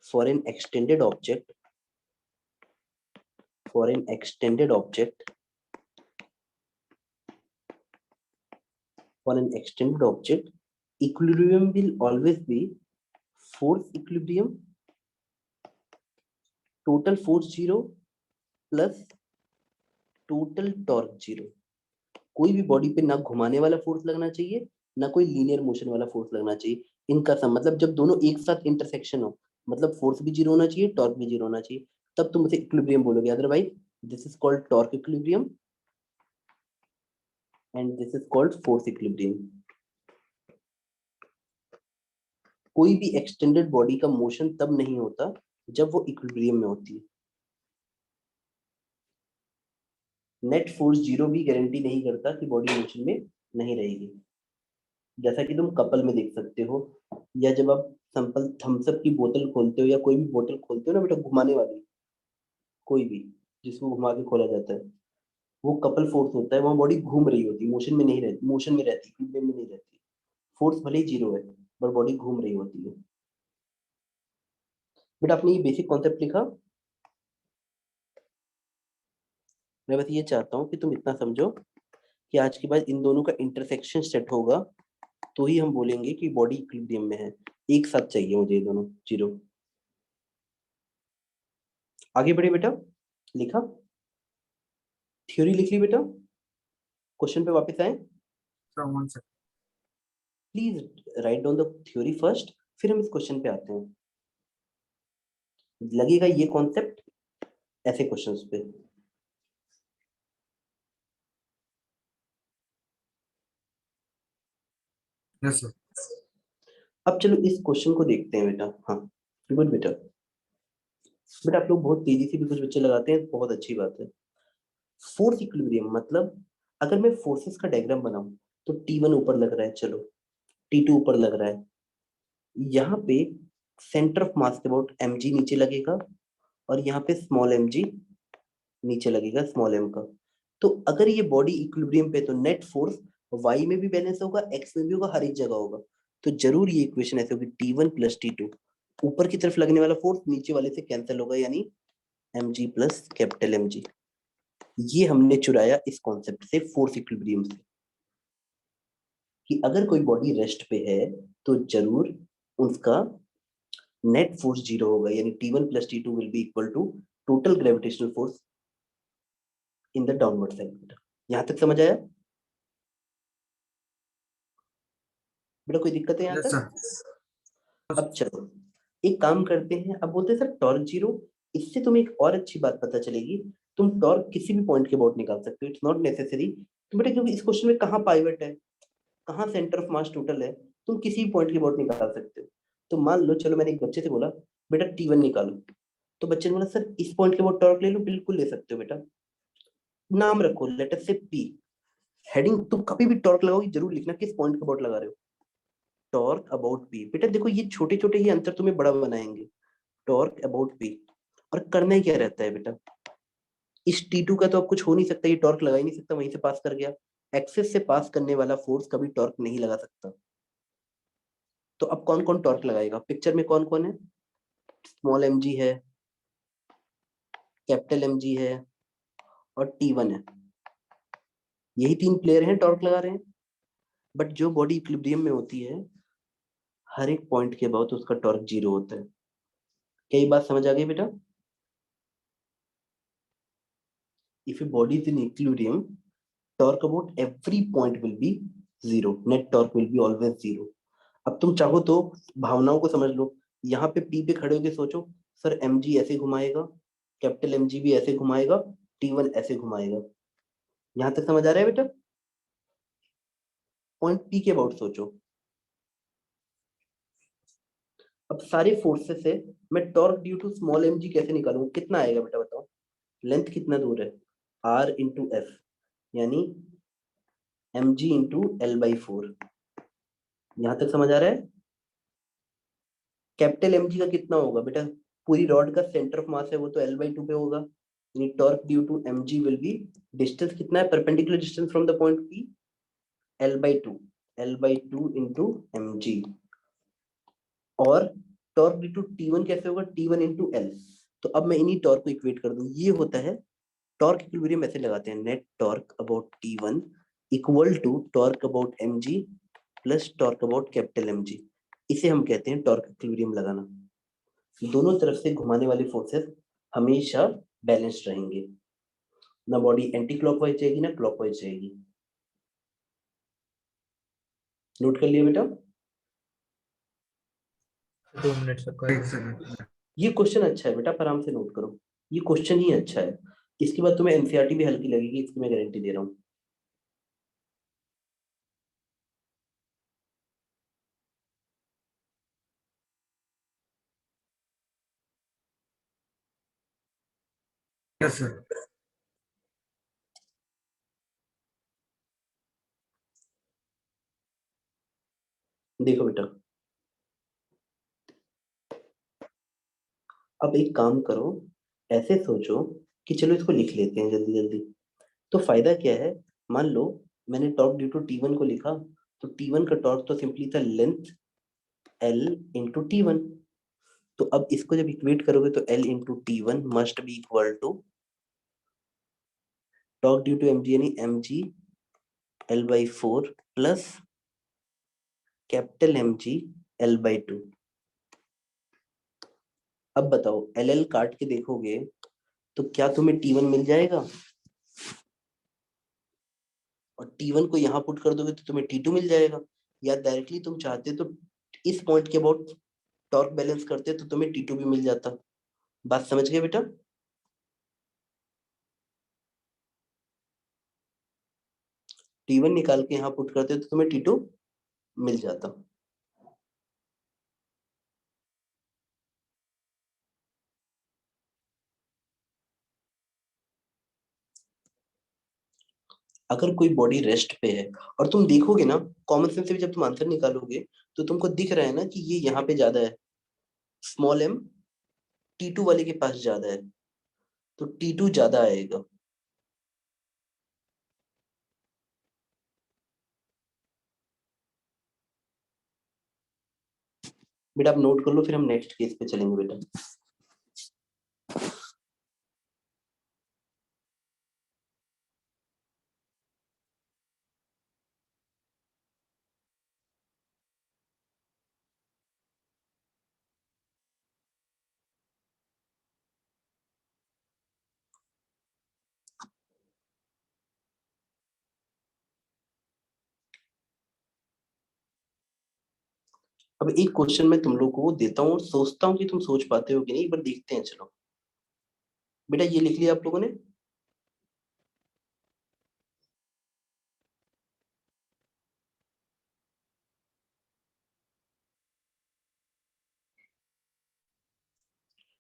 for an extended object, for an extended object, for an extended object, equilibrium will always be force equilibrium, total force 0 plus total torque 0. कोई भी बॉडी पे ना घुमाने वाला फोर्स लगना चाहिए, ना कोई लीनियर मोशन वाला फोर्स लगना चाहिए. इनका सम मतलब जब दोनों एक साथ इंटरसेक्शन हो, मतलब फोर्स भी 0 होना चाहिए, टॉर्क भी 0 होना चाहिए, तब तुम उसे इक्विलिब्रियम बोलोगे. Otherwise this is called torque equilibrium and this is called force equilibrium. कोई भी एक्सटेंडेड बॉडी का मोशन तब नहीं होता जब वो इक्विलिब्रियम में होती है. नेट फोर्स 0 भी गारंटी नहीं करता कि बॉडी मोशन में नहीं रहेगी. जैसा कि तुम कपल में देख सकते हो, या जब आप सिंपल थम्स अप की बोतल खोलते हो या कोई भी बोतल खोलते हो ना बेटा, घुमाने वाली कोई भी जिसको घुमा के खोला जाता है, वो कपल फोर्स होता है. वहां बॉडी घूम रही होती है, मोशन में नहीं रहती, मोशन में रहती, इक्विलिब्रियम में नहीं रहती. फोर्स भले ही 0 है पर बॉडी घूम रही होती है. बेटा आपने ये बेसिक कॉन्सेप्ट लिखा. मैं बस ये चाहता हूँ कि तुम इतना समझो कि आज के बाद इन दोनों का इंटरसेक्शन सेट होगा तो ही हम बोलेंगे कि बॉडी इक्विलिब्रियम में है. एक साथ चाहिए मुझे ये दोनों 0. आगे बढ़े बेटा. लिखा, थ्योरी लिख ली बेटा. क्वेश्चन पे वापस आए. Sir, one second. Please write down the theory first, फिर हम इस क्वेश्चन पे आते हैं. लगेगा ये कॉन्सेप्ट ऐसे क्वेश्चंस पे. Yes, sir. अब चलो इस क्वेश्चन को देखते हैं बेटा. हाँ गुड बेटा. बेटा आप लोग बहुत तेजी से भी कुछ बच्चे लगाते हैं, बहुत अच्छी बात है. फोर्स इक्विलिब्रियम मतलब अगर मैं फोर्सेस का डायग्राम बनाऊं तो T1 ऊपर लग रहा है, चलो T2 ऊपर लग रहा है. यहाँ पे सेंटर ऑफ मास के अबाउट mg नीचे लगेगा और यहाँ पे स्मॉल mg नीचे लगेगा, स्मॉल m का. तो अगर ये बॉडी इक्विलिब्रियम पे तो नेट फोर्स y में भी बैलेंस होगा, x में भी होगा, हर एक जगह होगा. तो जरूर ये इक्वेशन ऐसे होगी T1 प्लस T2. ऊपर की तरफ लगने वाला फोर्स नीचे वाले से कैंसिल होगा, यानी mg प्लस कैपिटल mg. ये हमने चुराया इस कॉन्सेप्ट से, फोर्स इक्विलिब्रियम से, कि अगर कोई बॉडी रेस्ट पे है तो जरूर उसका नेट फोर्स 0 होगा, यानी T1 plus T2 will be equal to total gravitational force in the downward side. यहां तक समझ आया बेटा? कोई दिक्कत है यहाँ Yes, तक? sir. अब चलो एक काम करते हैं. अब बोलते हैं सर टॉर्क 0. इससे तुम्हें एक और अच्छी बात पता चलेगी, तुम टॉर्क किसी भी पॉइंट के अबाउट निकाल सकते हो. इट्स नॉट नेसेसरी तो बेटा, क्योंकि इस क्वेश्चन में कहाँ पाइवट है, कहाँ सेंटर ऑफ मास टोटल है, तुम किसी भी पॉइंट के अबाउट निकाल सकते हो. तो मान लो, चलो मैंने एक बच्चे से बोला बेटा T1 निकालो, तो बच्चे ने बोला सर इस पॉइंट के अबाउट टॉर्क ले लो. बिल्कुल ले सकते हो बेटा. नाम रखो, लेट अस से P. हेडिंग तुम कभी भी टॉर्क लगाओगे जरूर लिखना किस पॉइंट के अबाउट लगा रहे हो. Torque about P. बेटा देखो ये छोटे छोटे ही अंतर तुम्हें बड़ा बनाएंगे. Torque about P. और करना ही क्या रहता है बेटा, इस T2 का तो अब कुछ हो नहीं सकता, ये टॉर्क लगा ही नहीं सकता, वहीं से पास कर गया. एक्सेस से पास करने वाला फोर्स कभी टॉर्क नहीं लगा सकता. तो अब कौन कौन टॉर्क लगाएगा, पिक्चर में कौन कौन है? स्मॉल mg है, कैपिटल mg है और T1 है. यही 3 प्लेयर हैं टॉर्क लगा रहे हैं. बट जो बॉडी इक्विलिब्रियम में होती है, हर एक पॉइंट के अबाउट उसका टॉर्क 0 होता है. क्या ये बात समझ आ गई बेटा? If a body is in equilibrium, torque about every point will be 0. net torque will be always 0. अब तुम चाहो तो भावनाओं को समझ लो. यहाँ पे P पे खड़े होके सोचो, सर mg ऐसे घुमाएगा, कैपिटल mg भी ऐसे घुमाएगा, T1 ऐसे घुमाएगा. यहाँ तक समझ आ रहा है बेटा? पॉइंट P के अबाउट सोचो. अब सारे फोर्सेस से मैं torque due to small mg कैसे निकालूंगा? कितना आएगा बेटा बताओ? लेंथ कितना दूर है? r इंटू एफ, यानी mg इंटू L/4. यहां तक समझ आ रहा है? कैपिटल mg का कितना होगा बेटा? पूरी रॉड का सेंटर ऑफ मास है वो तो L/2 पे होगा, यानी torque due to mg will be, distance कितना है perpendicular distance from the point P, L/2 into mg. और टॉर्क ड्यू टू T1 कैसे होगा? T1 into L. तो अब मैं इन्हीं टॉर्क को इक्वेट कर दूं, ये होता है टॉर्क इक्विलिब्रियम. ऐसे लगाते हैं, net torque about T1 equal to torque about mg plus torque about capital mg। इसे हम कहते हैं टॉर्क इक्विलिब्रियम लगाना। दोनों तरफ से घुमाने वाले फोर्सेस हमेशा बैलेंस्ड रहेंगे, ना बॉडी एंटी क्लॉकवाइज जाएगी ना क्लॉकवाइज जाएगी। नोट कर लिया बेटा? 2 मिनट सबका। 1 सेकंड। ये क्वेश्चन अच्छा है बेटा, आप आराम से नोट करो, ये क्वेश्चन ही अच्छा है। इसके बाद तुम्हें एनसीईआरटी भी हल्की लगेगी, इसकी मैं गारंटी दे रहा हूँ। Yes sir. देखो बेटा, अब एक काम करो, ऐसे सोचो कि चलो इसको लिख लेते हैं जल्दी जल्दी। तो फायदा क्या है, मान लो मैंने टॉर्क ड्यू टू T1 को लिखा, तो T1 का टॉर्क तो सिंपली था लेंथ L इंटू T1। तो अब इसको जब इक्वेट करोगे तो L into T1 must be equal to torque due to mg यानी mg L/4 plus capital mg L/2। अब बताओ LL काट के देखोगे तो क्या तुम्हें T1 मिल जाएगा? और T1 को यहाँ पुट कर दोगे तो तुम्हें T2 मिल जाएगा। या डायरेक्टली तुम चाहते तो इस पॉइंट के अबाउट टॉर्क बैलेंस करते तो तुम्हें T2 भी मिल जाता। बात समझ गए बेटा? T1 निकाल के यहाँ पुट करते तो तुम्हें T2 मिल जाता। अगर कोई बॉडी रेस्ट पे है और तुम देखोगे ना, कॉमन सेंस से भी जब तुम आंसर निकालोगे तो तुमको दिख रहा है ना कि ये यहाँ पे ज्यादा है, स्मॉल m T2 वाले के पास ज्यादा है, तो T2 ज्यादा आएगा। बेटा आप नोट कर लो, फिर हम नेक्स्ट केस पे चलेंगे बेटा। अब एक क्वेश्चन मैं तुम लोग को देता हूँ और सोचता हूँ कि तुम सोच पाते हो कि नहीं, एक बार देखते हैं। चलो बेटा, ये लिख लिया आप लोगों ने?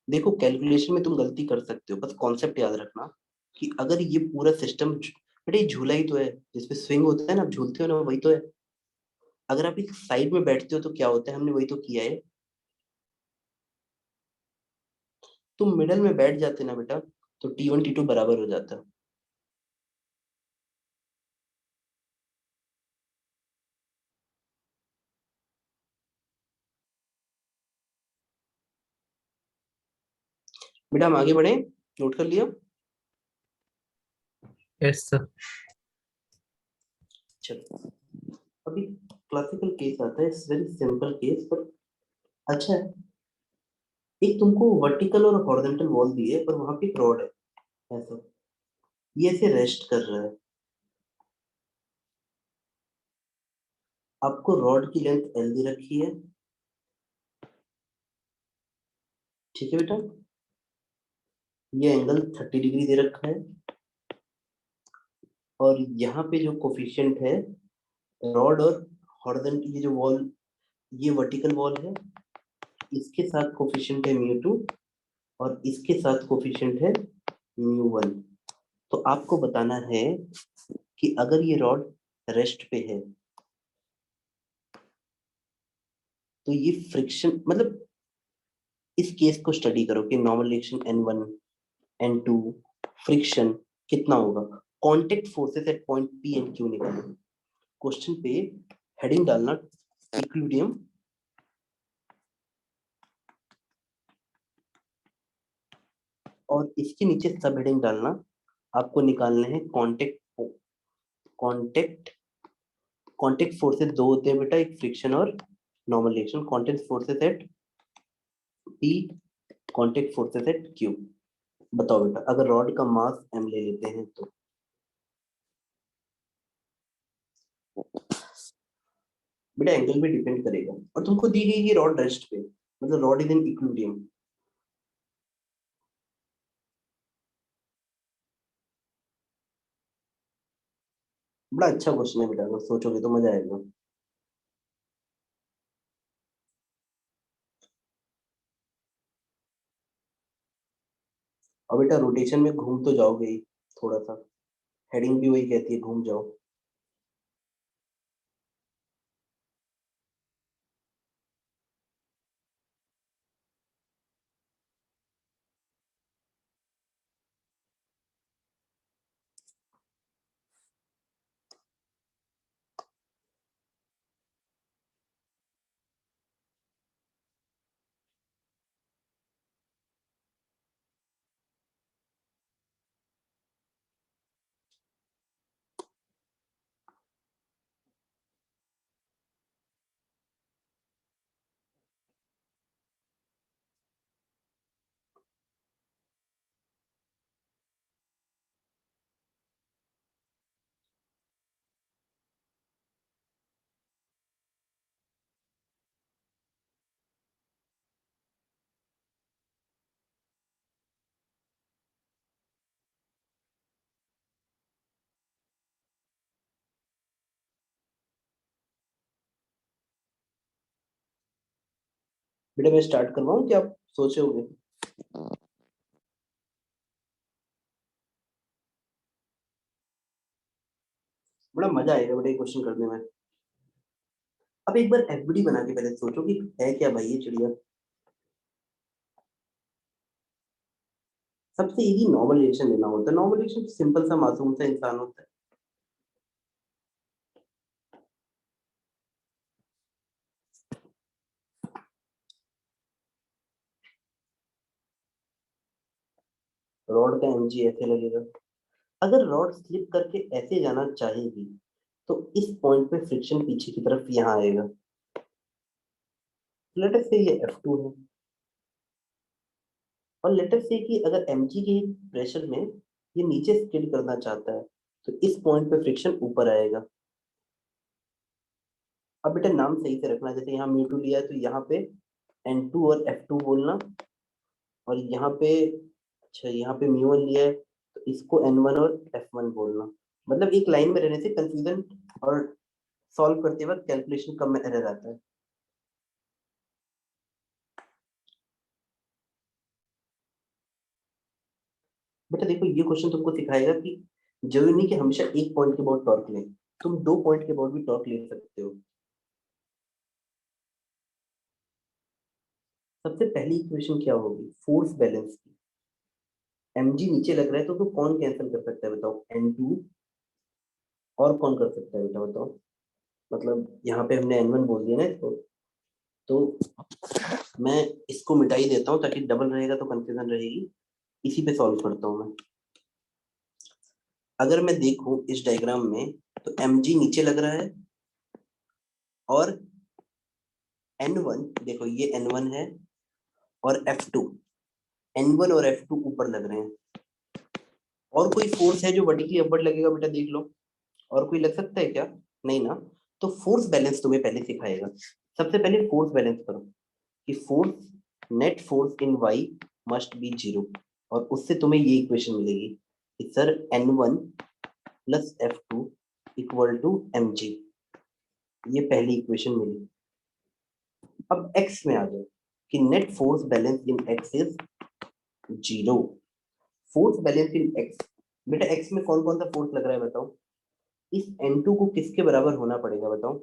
देखो कैलकुलेशन में तुम गलती कर सकते हो, बस कॉन्सेप्ट याद रखना कि अगर ये पूरा सिस्टम, बेटा ये झूला ही तो है जिसपे स्विंग होता है ना, आप झूलते हो ना, वही तो है। अगर आप एक साइड में बैठते हो तो क्या होता है, हमने वही तो किया है। तुम मिडल में बैठ जाते ना बेटा, तो T1 T2 बराबर हो जाता। बेटा हम आगे बढ़े, नोट कर लिया? Yes sir. चलो अभी क्लासिकल केस आता है, वेरी सिंपल केस पर अच्छा है। एक तुमको वर्टिकल और हॉरिजॉन्टल वॉल दी है, पर वहां पे एक रॉड है ऐसा, ये ऐसे रेस्ट कर रहा है। आपको रॉड की लेंथ L दे रखी है, ठीक है बेटा? ये एंगल 30 डिग्री दे रखा है, और यहाँ पे जो कोफिशिएंट है रॉड और हॉरिजॉन्टल, ये जो वॉल, ये वर्टिकल वॉल है, इसके साथ कोफिशिएंट है μ2 और इसके साथ कोफिशिएंट है μ1। तो आपको बताना है कि अगर ये रॉड रेस्ट पे है तो ये फ्रिक्शन, मतलब इस केस को स्टडी करो कि normal reaction N1 N2 friction कितना होगा। Contact forces eight point P and Q निकालो। क्वेश्चन पे हेडिंग डालना इक्विलिब्रियम, और इसके नीचे सब हेडिंग डालना, आपको निकालने हैं कांटेक्ट कांटेक्ट फोर्सेस दो होते हैं बेटा, एक फ्रिक्शन और normal reaction. Contact forces eight P, contact forces eight Q। बताओ बेटा, अगर रॉड का मास m ले लेते हैं तो बेटा एंगल भी डिपेंड करेगा, और तुमको दी गई कि रॉड रेस्ट पे, मतलब रॉड इज इन इक्विलिब्रियम। बड़ा अच्छा क्वेश्चन है बेटा, अगर सोचोगे तो मजा आएगा। और बेटा रोटेशन में घूम तो जाओगे ही थोड़ा सा, हेडिंग भी वही कहती है घूम जाओ। बेटा मैं स्टार्ट करवाऊं कि आप सोचोगे? बड़ा मजा आएगा बेटा ये क्वेश्चन करने में। अब एक बार एफबीडी बना के पहले सोचो कि है क्या भाई ये चिड़िया। सबसे इजी नॉर्मल रिएक्शन लेना होता है। नॉर्मल रिएक्शन सिंपल सा मासूम सा इंसान होता है। रॉड का एमजी ऐसे लगेगा। अगर रॉड स्लिप करके ऐसे जाना चाहेगी तो इस पॉइंट पे फ्रिक्शन पीछे की तरफ यहाँ आएगा। लेट अस से ये F2 है, और लेट अस से कि अगर mg के प्रेशर में ये नीचे स्किड करना चाहता है तो इस पॉइंट पे फ्रिक्शन ऊपर आएगा। अब बेटा नाम सही से रखना, जैसे यहाँ म्यू टू लिया है तो यहाँ पे N2 और F2 बोलना, और यहाँ पे अच्छा यहाँ पे म्यू1 लिया है तो इसको N1 और F1 बोलना। मतलब एक लाइन में रहने से कंफ्यूजन और सॉल्व करते वक्त कैलकुलेशन कम में एरर आता है। बेटा देखो ये क्वेश्चन तुमको सिखाएगा कि जरूरी नहीं कि हमेशा एक पॉइंट के बाद टॉर्क लें, तुम दो पॉइंट के बाद भी टॉर्क ले सकते हो। सबसे पहली इक्वेशन क्या होगी? फोर्स बैलेंस की। mg नीचे लग रहा है तो कौन कैंसिल कर सकता है बताओ? n2 और कौन कर सकता है बेटा बताओ? मतलब यहाँ पे हमने n1 बोल दिया ना इसको, तो मैं इसको मिटा ही देता हूँ ताकि डबल रहेगा तो कंफ्यूजन रहेगी। इसी पे सॉल्व करता हूँ मैं। अगर मैं देखूं इस डायग्राम में तो mg नीचे लग रहा है, और n1 देखो ये n1 है, और F2, N1 और F2 ऊपर लग रहे हैं। और कोई फोर्स है जो वर्टिकली अपवर्ड लगेगा बेटा देख लो, और कोई लग सकता है क्या? नहीं ना। तो फोर्स बैलेंस तुम्हें पहले सिखाएगा। सबसे पहले फोर्स बैलेंस करो कि force, net force in y must be 0, और उससे तुम्हें ये इक्वेशन मिलेगी कि sir N1 plus F2 equal to mg। ये पहली इक्वेशन मिली। अब x में आ जाओ कि net force balance in x is 0। Force balance in x, बेटा x में कौन कौन सा फोर्स लग रहा है बताओ? इस N2 को किसके बराबर होना पड़ेगा बताओ?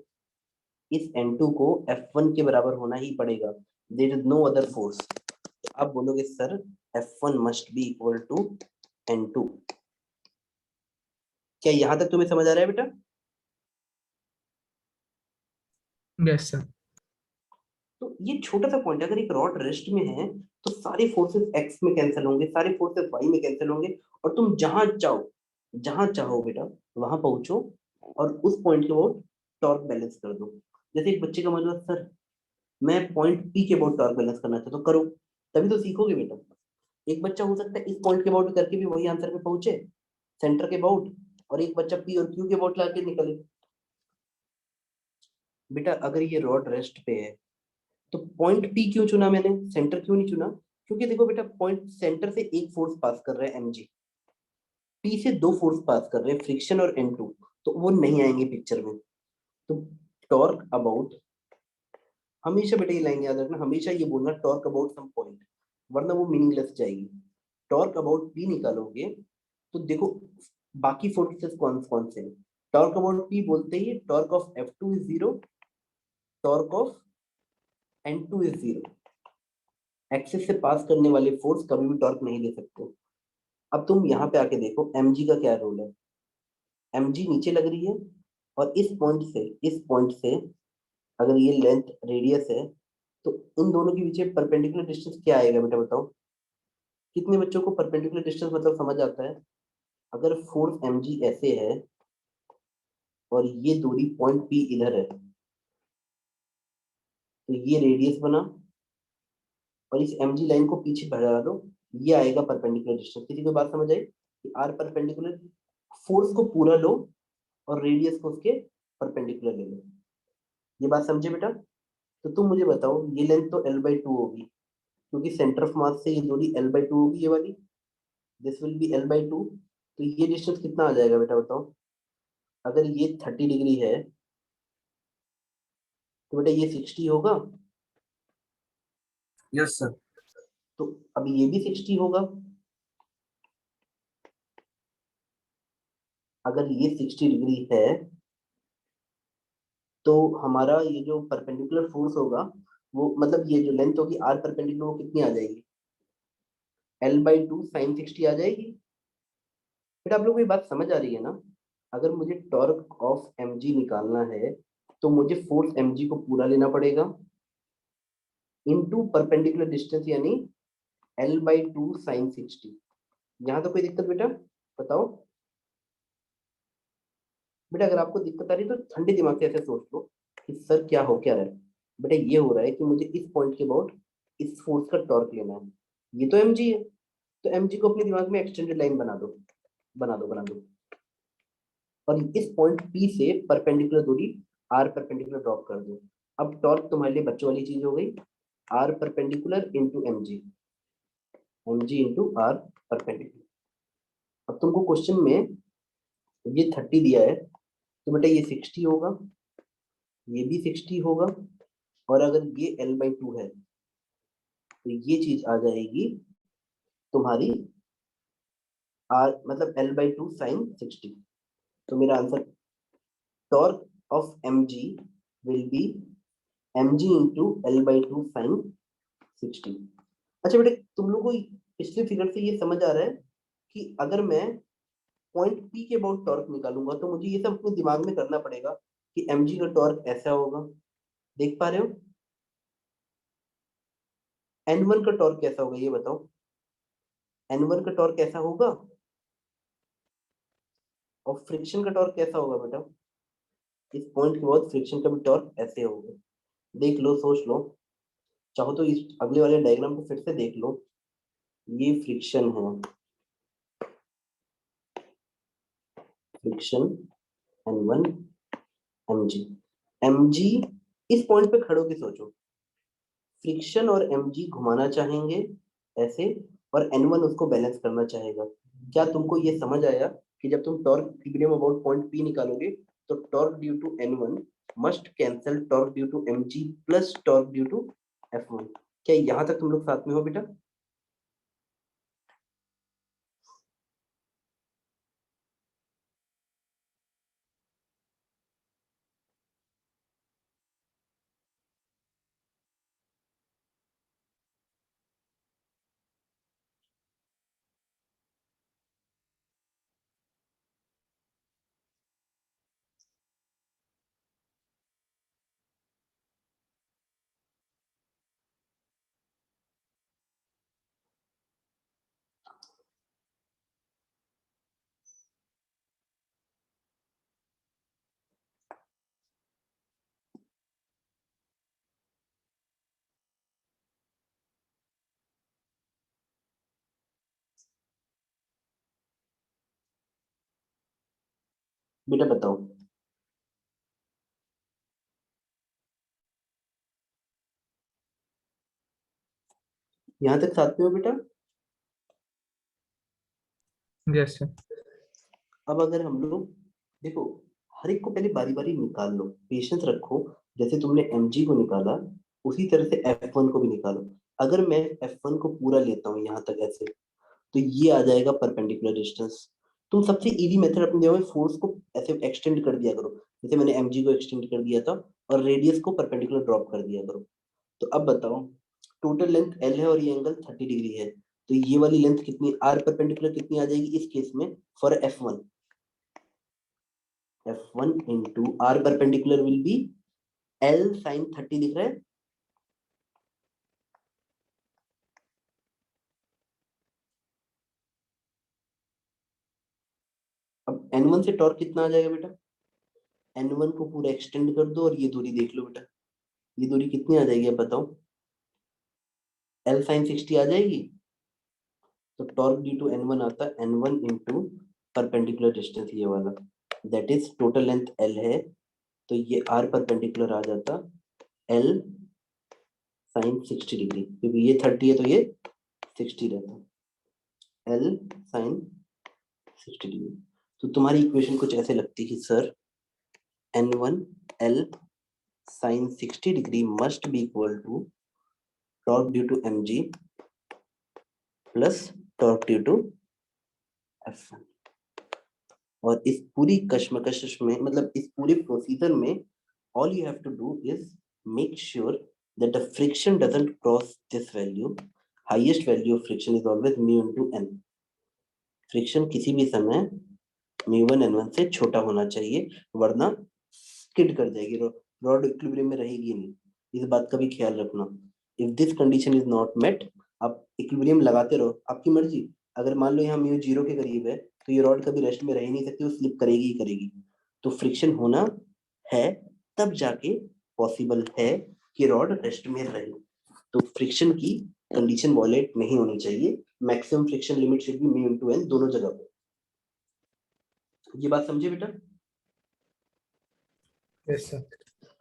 इस N2 को F1 के बराबर होना ही पड़ेगा। There is no other force. तो आप बोलोगे sir F1 must be equal to N2। क्या यहां तक तुम्हें समझ आ रहा है बेटा? Yes sir. तो ये छोटा सा पॉइंट है, अगर एक रॉड रेस्ट में है तो सारे फोर्सेस x में कैंसिल होंगे, सारे फोर्सेस y में कैंसिल होंगे, और तुम जहां चाहो बेटा वहां पहुंचो, और उस पॉइंट के अबाउट टॉर्क बैलेंस कर दो। जैसे एक बच्चे का मन हुआ सर मैं पॉइंट पी के अबाउट टॉर्क बैलेंस करना चाहता हूँ, करो, तभी तो सीखोगे बेटा। एक बच्चा हो सकता है इस पॉइंट के अबाउट करके भी वही आंसर पे पहुंचे, सेंटर के अबाउट, और एक बच्चा पी और क्यू के अबाउट लाके निकले। बेटा अगर ये रॉड रेस्ट पे है तो पॉइंट पी क्यों चुना मैंने, सेंटर क्यों नहीं चुना? क्योंकि देखो बेटा पॉइंट सेंटर से एक फोर्स पास कर रहा है mg, पी से दो फोर्स पास कर रहे हैं फ्रिक्शन और n2, तो वो नहीं आएंगे पिक्चर में। तो टॉर्क अबाउट, हमेशा बेटा ये लाइन याद रखना, हमेशा ये बोलना टॉर्क अबाउट सम पॉइंट, वरना वो मीनिंगलेस जाएगी। टॉर्क अबाउट पी निकालोगे तो देखो बाकी फोर्सेस कौन कौन से हैं। टॉर्क अबाउट पी बोलते ही torque of F2 is zero, torque of N2 is zero. Axis से पास करने वाले फोर्स कभी भी टॉर्क नहीं दे सकते। अब तुम यहाँ पे आके देखो mg का क्या रोल है। mg नीचे लग रही है, और इस पॉइंट से अगर ये लेंथ रेडियस है तो इन दोनों के बीच परपेंडिकुलर डिस्टेंस क्या आएगा बेटा बताओ? कितने बच्चों को परपेंडिकुलर डिस्टेंस मतलब समझ आता है? अगर फोर्स mg ऐसे है और ये दूरी पॉइंट P इधर है, तो ये रेडियस बना, और इस mg लाइन को पीछे बढ़ा दो, ये आएगा परपेंडिकुलर डिस्टेंस। किसी को बात समझ आई कि आर परपेंडिकुलर, फोर्स को पूरा लो और रेडियस को उसके परपेंडिकुलर ले लो। ये बात समझे बेटा? तो तुम मुझे बताओ ये लेंथ तो L/2 होगी, क्योंकि सेंटर ऑफ मास से ये दूरी L/2 होगी, ये वाली, दिस विल बी L/2। तो ये डिस्टेंस कितना आ जाएगा बेटा बताओ? अगर ये 30 डिग्री है तो बेटा ये 60 होगा, यस सर। तो अब ये भी 60 होगा। अगर ये 60 डिग्री है तो हमारा ये जो परपेंडिकुलर फोर्स होगा, वो मतलब ये जो लेंथ होगी आर परपेंडिकुलर, वो कितनी आ जाएगी? L/2 साइन 60 आ जाएगी। फिर आप लोग को ये बात समझ आ रही है ना? अगर मुझे टॉर्क ऑफ mg निकालना है तो मुझे फोर्स mg को पूरा लेना पड़ेगा इनटू परपेंडिकुलर डिस्टेंस, यानी L/2 साइन 60। यहाँ तो कोई दिक्कत बेटा बताओ? बेटा अगर आपको दिक्कत आ रही है तो ठंडे दिमाग से ऐसे सोच लो कि सर क्या हो क्या रहा है। बेटा ये हो रहा है कि मुझे इस पॉइंट के अबाउट इस फोर्स का टॉर्क लेना है, ये तो mg है, तो mg को अपने दिमाग में एक्सटेंडेड लाइन बना दो, बना दो, और इस पॉइंट P से परपेंडिकुलर दूरी R परपेंडिकुलर ड्रॉप कर दो। अब टॉर्क तुम्हारे लिए बच्चों वाली चीज हो गई, R perpendicular into mg into R perpendicular. अब तुमको क्वेश्चन में ये 30 दिया है, तो बेटा ये 60 होगा, ये भी 60 होगा, और अगर ये L/2 है तो ये चीज आ जाएगी तुम्हारी R मतलब L/2 साइन 60। तो मेरा answer torque of mg will be mg into L/2 sine 60। अच्छा बेटे तुम लोग को पिछले फिगर से ये समझ आ रहा है कि अगर मैं पॉइंट P के अबाउट टॉर्क निकालूंगा तो मुझे ये सब अपने दिमाग में करना पड़ेगा कि mg का टॉर्क ऐसा होगा, देख पा रहे हो? n1 का टॉर्क कैसा होगा ये बताओ? n1 का टॉर्क कैसा होगा, और फ्रिक्शन का टॉर्क कैसा होगा बेटा? इस पॉइंट के बाद फ्रिक्शन का भी टॉर्क ऐसे होगा। देख लो, सोच लो, चाहो तो इस अगले वाले डायग्राम को फिर से देख लो। ये फ्रिक्शन है, फ्रिक्शन n1 mg, mg इस पॉइंट पे खड़े होके सोचो, फ्रिक्शन और mg घुमाना चाहेंगे ऐसे, और n1 उसको बैलेंस करना चाहेगा। क्या तुमको ये समझ आया कि जब तुम torque equilibrium about point P निकालोगे तो torque due to n1 must cancel torque due to mg plus torque due to F1? क्या यहाँ तक तुम लोग साथ में हो बेटा? बेटा बताओ। यहाँ तक साथ में हो बेटा? Yes sir. अब अगर हम लोग देखो, हर एक को पहले बारी बारी निकाल लो, पेशेंस रखो। जैसे तुमने mg को निकाला, उसी तरह से f1 को भी निकालो। अगर मैं f1 को पूरा लेता हूँ यहाँ तक ऐसे, तो ये आ जाएगा परपेंडिकुलर डिस्टेंस। तुम सबसे इजी मेथड अपने दिमाग में फोर्स को ऐसे एक्सटेंड कर दिया करो, जैसे मैंने mg को एक्सटेंड कर दिया था, और रेडियस को परपेंडिकुलर ड्रॉप कर दिया करो। तो अब बताओ, टोटल लेंथ l है और ये एंगल 30 डिग्री है, तो ये वाली लेंथ कितनी, r परपेंडिकुलर कितनी आ जाएगी इस केस में for f1? f1 into r perpendicular will be l sin 30, दिख रहा है? अब n1 से टॉर्क कितना आ जाएगा बेटा? n1 को पूरा एक्सटेंड कर दो और ये दूरी देख लो बेटा, ये दूरी कितनी आ जाएगी अब बताओ? l sin 60 आ जाएगी। तो टॉर्क ड्यू टू n1 आता है n1 इंटू परपेंडिकुलर डिस्टेंस ये वाला, that is total length l है, तो ये r परपेंडिकुलर आ जाता l sin 60 डिग्री, क्योंकि ये 30 है तो ये 60 रहता, l sin 60 डिग्री। तो तुम्हारी इक्वेशन कुछ ऐसे लगती है कि sir n1 l sin 60 degree must be equal to torque due to mg plus torque due to f1। और इस पूरी कश्मकश में, मतलब इस पूरे प्रोसीजर में, all you have to do is make sure that the friction doesn't cross this value. Highest value of friction is always mu into n. Friction किसी भी समय mu1 n1 से छोटा होना चाहिए, वरना स्किड कर जाएगी, रॉड इक्विलिब्रियम में रहेगी नहीं। इस बात का भी ख्याल रखना। If this condition is not met, आप इक्विलिब्रियम लगाते रहो, आपकी मर्जी। अगर मान लो यहाँ म्यू 0 के करीब है, तो ये रॉड कभी रेस्ट में रह ही नहीं सकती, वो स्लिप करेगी ही करेगी। तो फ्रिक्शन होना है, तब जाके पॉसिबल है कि रॉड रेस्ट में रहे। तो फ्रिक्शन की कंडीशन वॉलेट नहीं होनी चाहिए। Maximum friction limit should be mu into N, दोनों जगह पे। ये बात समझे बेटा? Yes sir.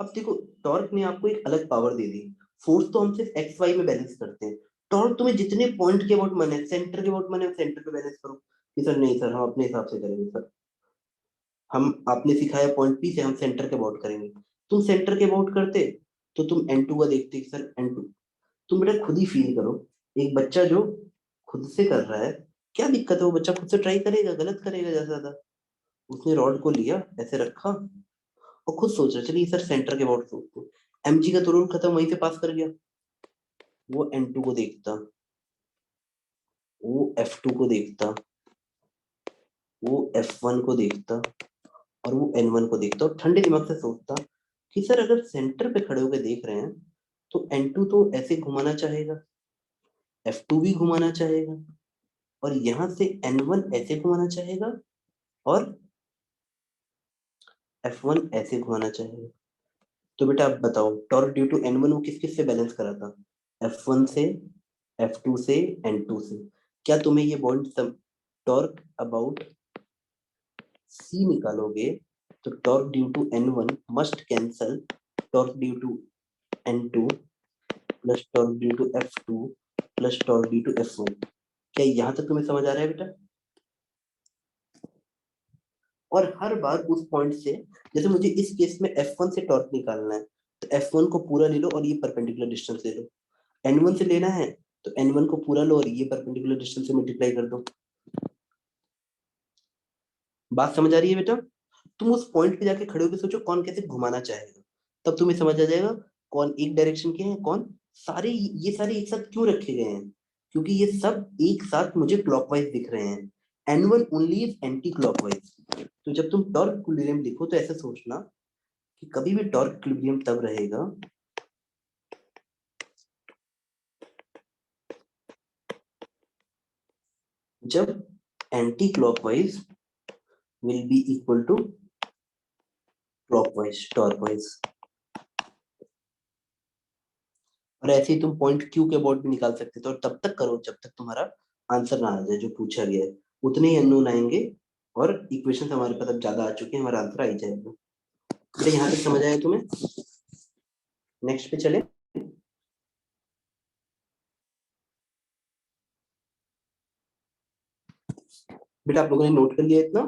अब देखो, टॉर्क ने आपको एक अलग पावर दे दी। फोर्स तो हम सिर्फ एक्स वाई में बैलेंस करते हैं, टॉर्क तुम्हें जितने पॉइंट के अबाउट मन है, सेंटर के अबाउट मन है, सेंटर पे बैलेंस करो। कि सर नहीं सर, हम अपने हिसाब से करेंगे सर, हम आपने सिखाया पॉइंट पी से, हम सेंटर के अबाउट करेंगे। तुम सेंटर के अबाउट करते तो तुम एन टू का देखते कि सर एन टू। तुम बेटा खुद ही फील करो, एक बच्चा जो खुद से कर रहा है, क्या दिक्कत है? वो बच्चा खुद से ट्राई करेगा, गलत करेगा ज्यादा ज्यादा। उसने रॉड को लिया, ऐसे रखा, और खुद सोच रहा चलिए सर सेंटर के अबाउट सोचते हैं। एमजी का तो रूल खत्म, वहीं से पास कर गया। वो एन टू को देखता, वो एफ टू को देखता, वो एफ1 को देखता, और वो एन1 को देखता, और ठंडे दिमाग से सोचता कि सर अगर सेंटर पे खड़े होकर देख रहे हैं, तो एन टू तो ऐसे घुमाना चाहेगा, एफ2 भी घुमाना चाहेगा, और यहां से एन1 ऐसे घुमाना चाहेगा, और एफ1 ऐसे घुमाना चाहेगा। तो बेटा आप बताओ, टॉर्क ड्यू टू एन1 वो किस किस से बैलेंस करा था? एफ1 से, एफ2 से, एन2 से। क्या तुम्हें ये बॉन्ड सब, टॉर्क अबाउट सी निकालोगे तो torque due to N one must cancel torque due to N two plus torque due to F two plus torque due to F one. क्या यहाँ तक तुम्हें समझ आ रहा है बेटा? और हर बार उस पॉइंट से, जैसे मुझे इस केस में F1 से टॉर्क निकालना है, तो F1 को पूरा ले लो और ये परपेंडिकुलर डिस्टेंस ले लो। N1 से लेना है तो N1 को पूरा लो और ये परपेंडिकुलर डिस्टेंस से मल्टीप्लाई कर दो। बात समझ आ रही है बेटा? तुम उस पॉइंट पे जाके खड़े होकर सोचो कौन कैसे घुमाना चाहेगा, तब तुम्हें समझ आ जाएगा कौन एक डायरेक्शन के हैं, कौन सारे, ये सारे एक साथ क्यों रखे गए हैं, क्योंकि ये सब एक साथ मुझे क्लॉकवाइज दिख रहे हैं। N1 only is anti clockwise. तो जब तुम टॉर्क इक्विलिब्रियम लिखो तो ऐसे सोचना कि कभी भी टॉर्क इक्विलिब्रियम तब रहेगा जब anti clockwise will be equal to clockwise, torquewise. और ऐसे ही तुम पॉइंट क्यू के अबाउट भी निकाल सकते थे, और तब तक करो जब तक तुम्हारा आंसर ना आ जाए जो पूछा गया है। उतने ही अननोन आएंगे और इक्वेशन हमारे पास अब ज्यादा आ चुके हैं, हमारा आंसर आ ही जाएगा। बेटा यहाँ तक समझ आया तुम्हें? नेक्स्ट पे चले। बेटा आप लोगों ने नोट कर लिया इतना?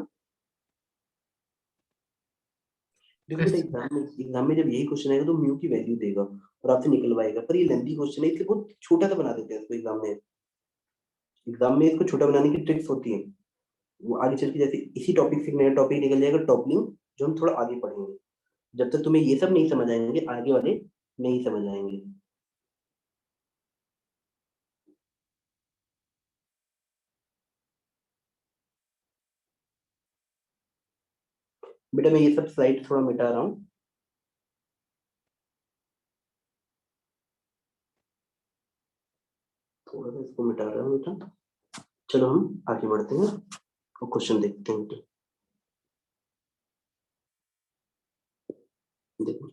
देखो बेटा यस एग्जाम में जब यही क्वेश्चन आएगा तो म्यू की वैल्यू देगा और आपसे निकलवाएगा, पर ये लेंथी क्वेश्चन है इसलिए बहुत छोटा सा बना देते हैं इसको एग्जाम में। एग्जाम में इसको छोटा बनाने की ट्रिक्स होती है। वो आगे चल के जैसे इसी टॉपिक से एक नया टॉपिक निकल जाएगा टॉपलिंग, जो हम थोड़ा आगे पढ़ेंगे। जब तक तुम्हें ये सब नहीं समझ आएंगे आगे वाले नहीं समझ आएंगे। बेटा मैं ये सब स्लाइड थोड़ा मिटा रहा हूँ। थोड़ा सा इसको मिटा रहा हूँ बेटा। चलो हम आगे बढ़ते हैं और क्वेश्चन देखते हैं बेटा। देखो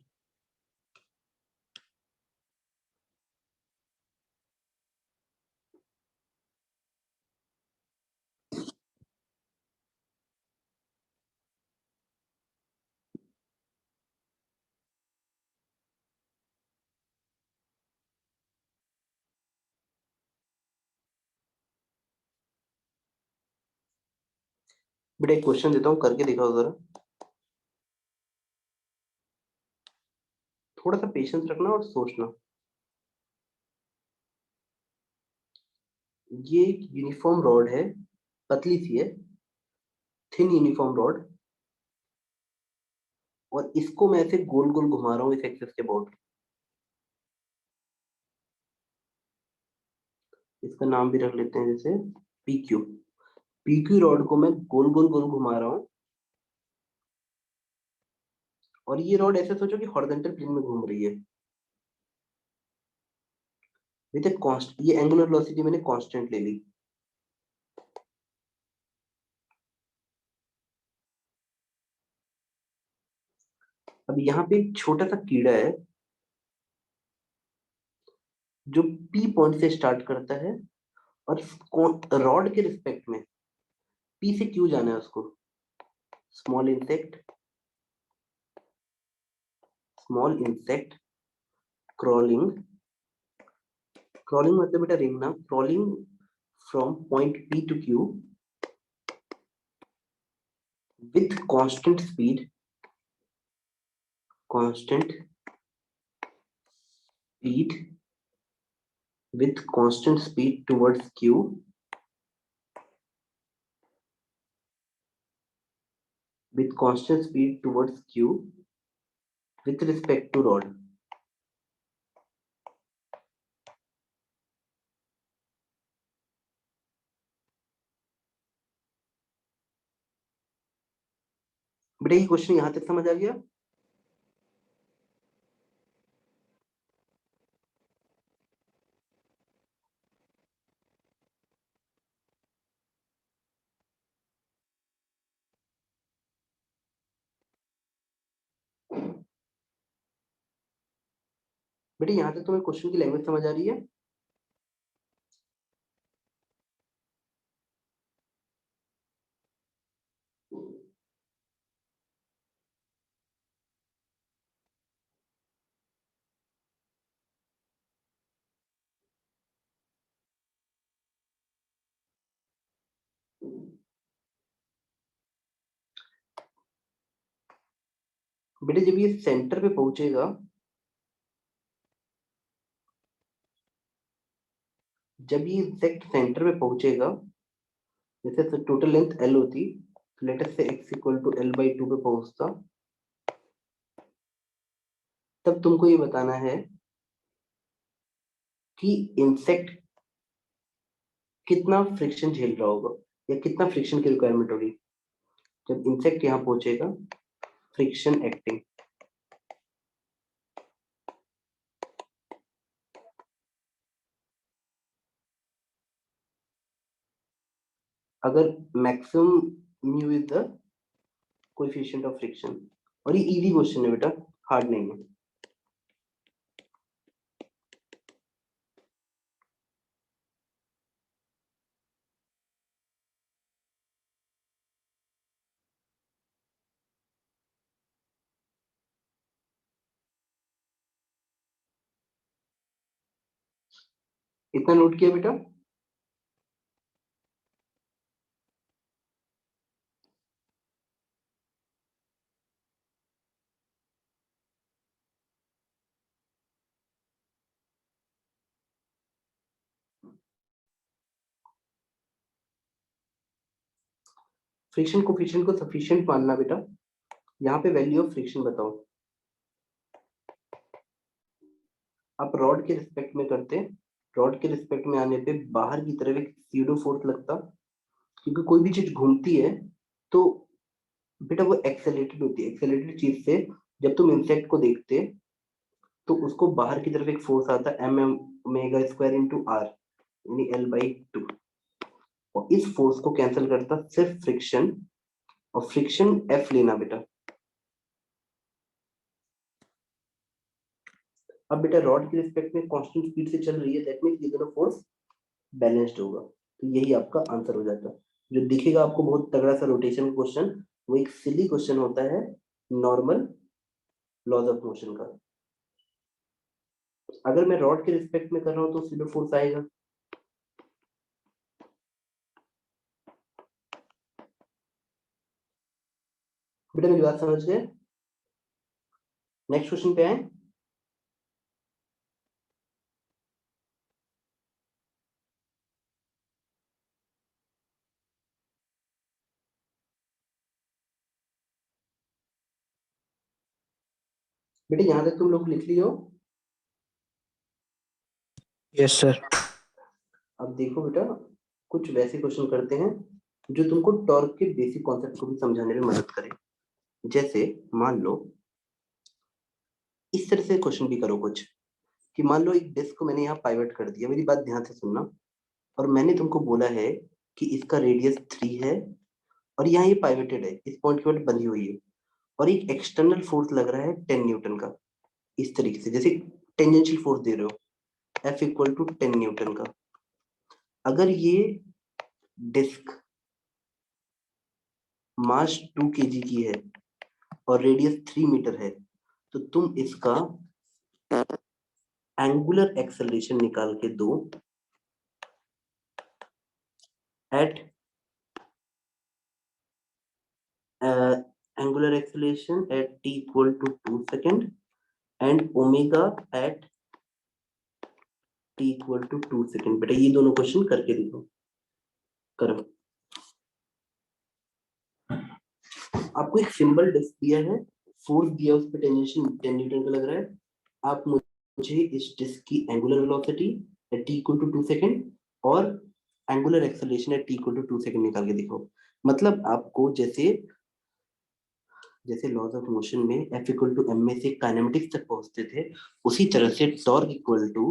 बेटा एक क्वेश्चन देता हूँ, करके दिखाओ जरा। थोड़ा सा पेशेंस रखना और सोचना। ये एक यूनिफॉर्म रॉड है, पतली सी है, थिन यूनिफॉर्म रॉड, और इसको मैं ऐसे गोल गोल घुमा रहा हूँ इस एक्सिस के अबाउट। इसका नाम भी रख लेते हैं जैसे पीक्यू। पीक्यू रॉड को मैं गोल गोल गोल घुमा रहा हूँ, और ये रॉड ऐसे सोचो कि हॉरिजॉन्टल प्लेन में घूम रही है विद कॉन्स्ट। ये एंगुलर वेलोसिटी मैंने कांस्टेंट ले ली। अब यहाँ पे एक छोटा सा कीड़ा है जो पी पॉइंट से स्टार्ट करता है, और रॉड के रिस्पेक्ट में पी से क्यू जाना है उसको। Small insect, small insect crawling, crawling मतलब बेटा रेंगना, crawling from point P to Q with constant speed, constant speed, with constant speed towards q, with constant speed towards q with respect to rod। बेटा ये question यहां तक समझ आ गया? बेटा यहां तक तुम्हें क्वेश्चन की लैंग्वेज समझ आ रही है? बेटा जब ये सेंटर पे पहुंचेगा, जब ये एग्जैक्ट सेंटर पे पहुंचेगा, जैसे टोटल लेंथ l होती, लेट अस से x इक्वल टू l/2 पे पहुंचता, तब तुमको ये बताना है कि इंसेक्ट कितना फ्रिक्शन झेल रहा होगा या कितना फ्रिक्शन की रिक्वायरमेंट होगी जब इंसेक्ट यहाँ पहुंचेगा। फ्रिक्शन एक्टिंग, अगर maximum mu is the coefficient of friction. और ये इजी क्वेश्चन है बेटा, हार्ड नहीं है। इतना नोट किया बेटा? फ्रिक्शन कोफिशिएंट को सफिशिएंट मानना बेटा। यहाँ पे वैल्यू ऑफ फ्रिक्शन बताओ। आप रॉड के रिस्पेक्ट में करते, रॉड के रिस्पेक्ट में आने पे बाहर की तरफ एक सीडो फोर्स लगता, क्योंकि कोई भी चीज घूमती है तो बेटा वो एक्सेलेरेटेड होती है। एक्सेलेरेटेड चीज से जब तुम इंसेक्ट को देखते तो उसको बाहर की तरफ एक फोर्स आता है m omega square into r, यानी L/2, और इस फोर्स को कैंसिल करता सिर्फ फ्रिक्शन, और फ्रिक्शन F लेना बेटा। अब बेटा रॉड के रिस्पेक्ट में कांस्टेंट स्पीड से चल रही है, दैट मींस ये दोनों फोर्स बैलेंस्ड होगा, तो यही आपका आंसर हो जाता है। जो दिखेगा आपको बहुत तगड़ा सा रोटेशन क्वेश्चन, वो एक सिली क्वेश्चन होता है नॉर्मल लॉज ऑफ मोशन का। अगर मैं रॉड के रिस्पेक्ट में कर रहा हूं तो सीधे फोर्स आएगा। बेटा मेरी बात समझ गए? नेक्स्ट क्वेश्चन पे आए। बेटा यहां तक तुम लोग लिख लियो? Yes sir. अब देखो बेटा, कुछ वैसे क्वेश्चन करते हैं जो तुमको टॉर्क के बेसिक कॉन्सेप्ट को भी समझाने में मदद करे। जैसे मान लो इस तरह से क्वेश्चन भी करो कुछ, कि मान लो एक डिस्क को मैंने यहाँ पाइवट कर दिया। मेरी बात ध्यान से सुनना। और मैंने तुमको बोला है कि इसका रेडियस 3 है और यहाँ ये पाइवटेड है, इस पॉइंट के ऊपर बंधी हुई है, और एक एक्सटर्नल फोर्स लग रहा है 10 न्यूटन का। इस तरीके से जैसे टेंजेंशियल फोर्स दे रहे हो, F इक्वल टू 10 न्यूटन का। अगर ये डिस्क मास 2 kg की है और रेडियस 3 मीटर है, तो तुम इसका एंगुलर एक्सेलरेशन निकाल के दो eight angular acceleration at t equal to 2 second and omega at t equal to 2 second। बेटा ये दोनों क्वेश्चन करके दिखाओ, करो। आपको एक सिंबल डिस्क दिया है, फोर्स दिया उस पर टेंजेंशियल 10 न्यूटन का लग रहा है। आप मुझे इस डिस्क की angular velocity at t equal to 2 second और angular acceleration at t equal to 2 second निकाल के दिखाओ। मतलब आपको जैसे लॉज ऑफ मोशन में F इक्वल टू एम में से काइनेमेटिक्स तक पहुंचते थे, उसी तरह से torque equal to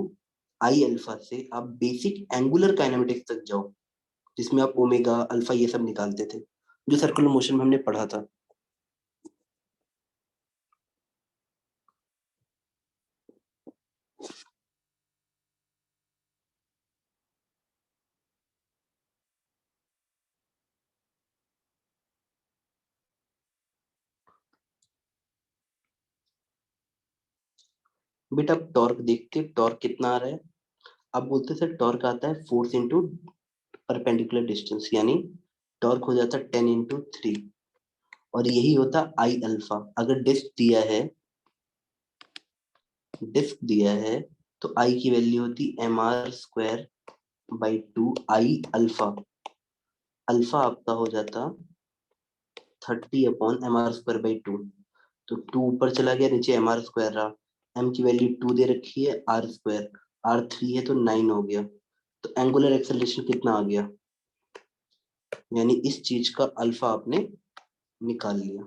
I alpha से आप बेसिक एंगुलर काइनेमेटिक्स तक जाओ, जिसमें आप ओमेगा अल्फा ये सब निकालते थे, जो सर्कुलर मोशन में हमने पढ़ा था। बेटा अब टॉर्क देखते, टॉर्क कितना आ रहा है। आप बोलते सर टॉर्क आता है फोर्स इंटू परपेंडिकुलर डिस्टेंस, यानी टॉर्क हो जाता 10 इंटू 3, और यही होता आई अल्फा। अगर डिस्क दिया है तो आई की वैल्यू होती mr² by 2 I alpha. Alpha आपका हो जाता 30/mr²/2। तो 2 ऊपर चला गया, नीचे mr² रहा। m की वैल्यू 2 दे रखी है, r², r3 है तो 9 हो गया। तो एंगुलर एक्सेलरेशन कितना आ गया, यानी इस चीज का अल्फा आपने निकाल लिया।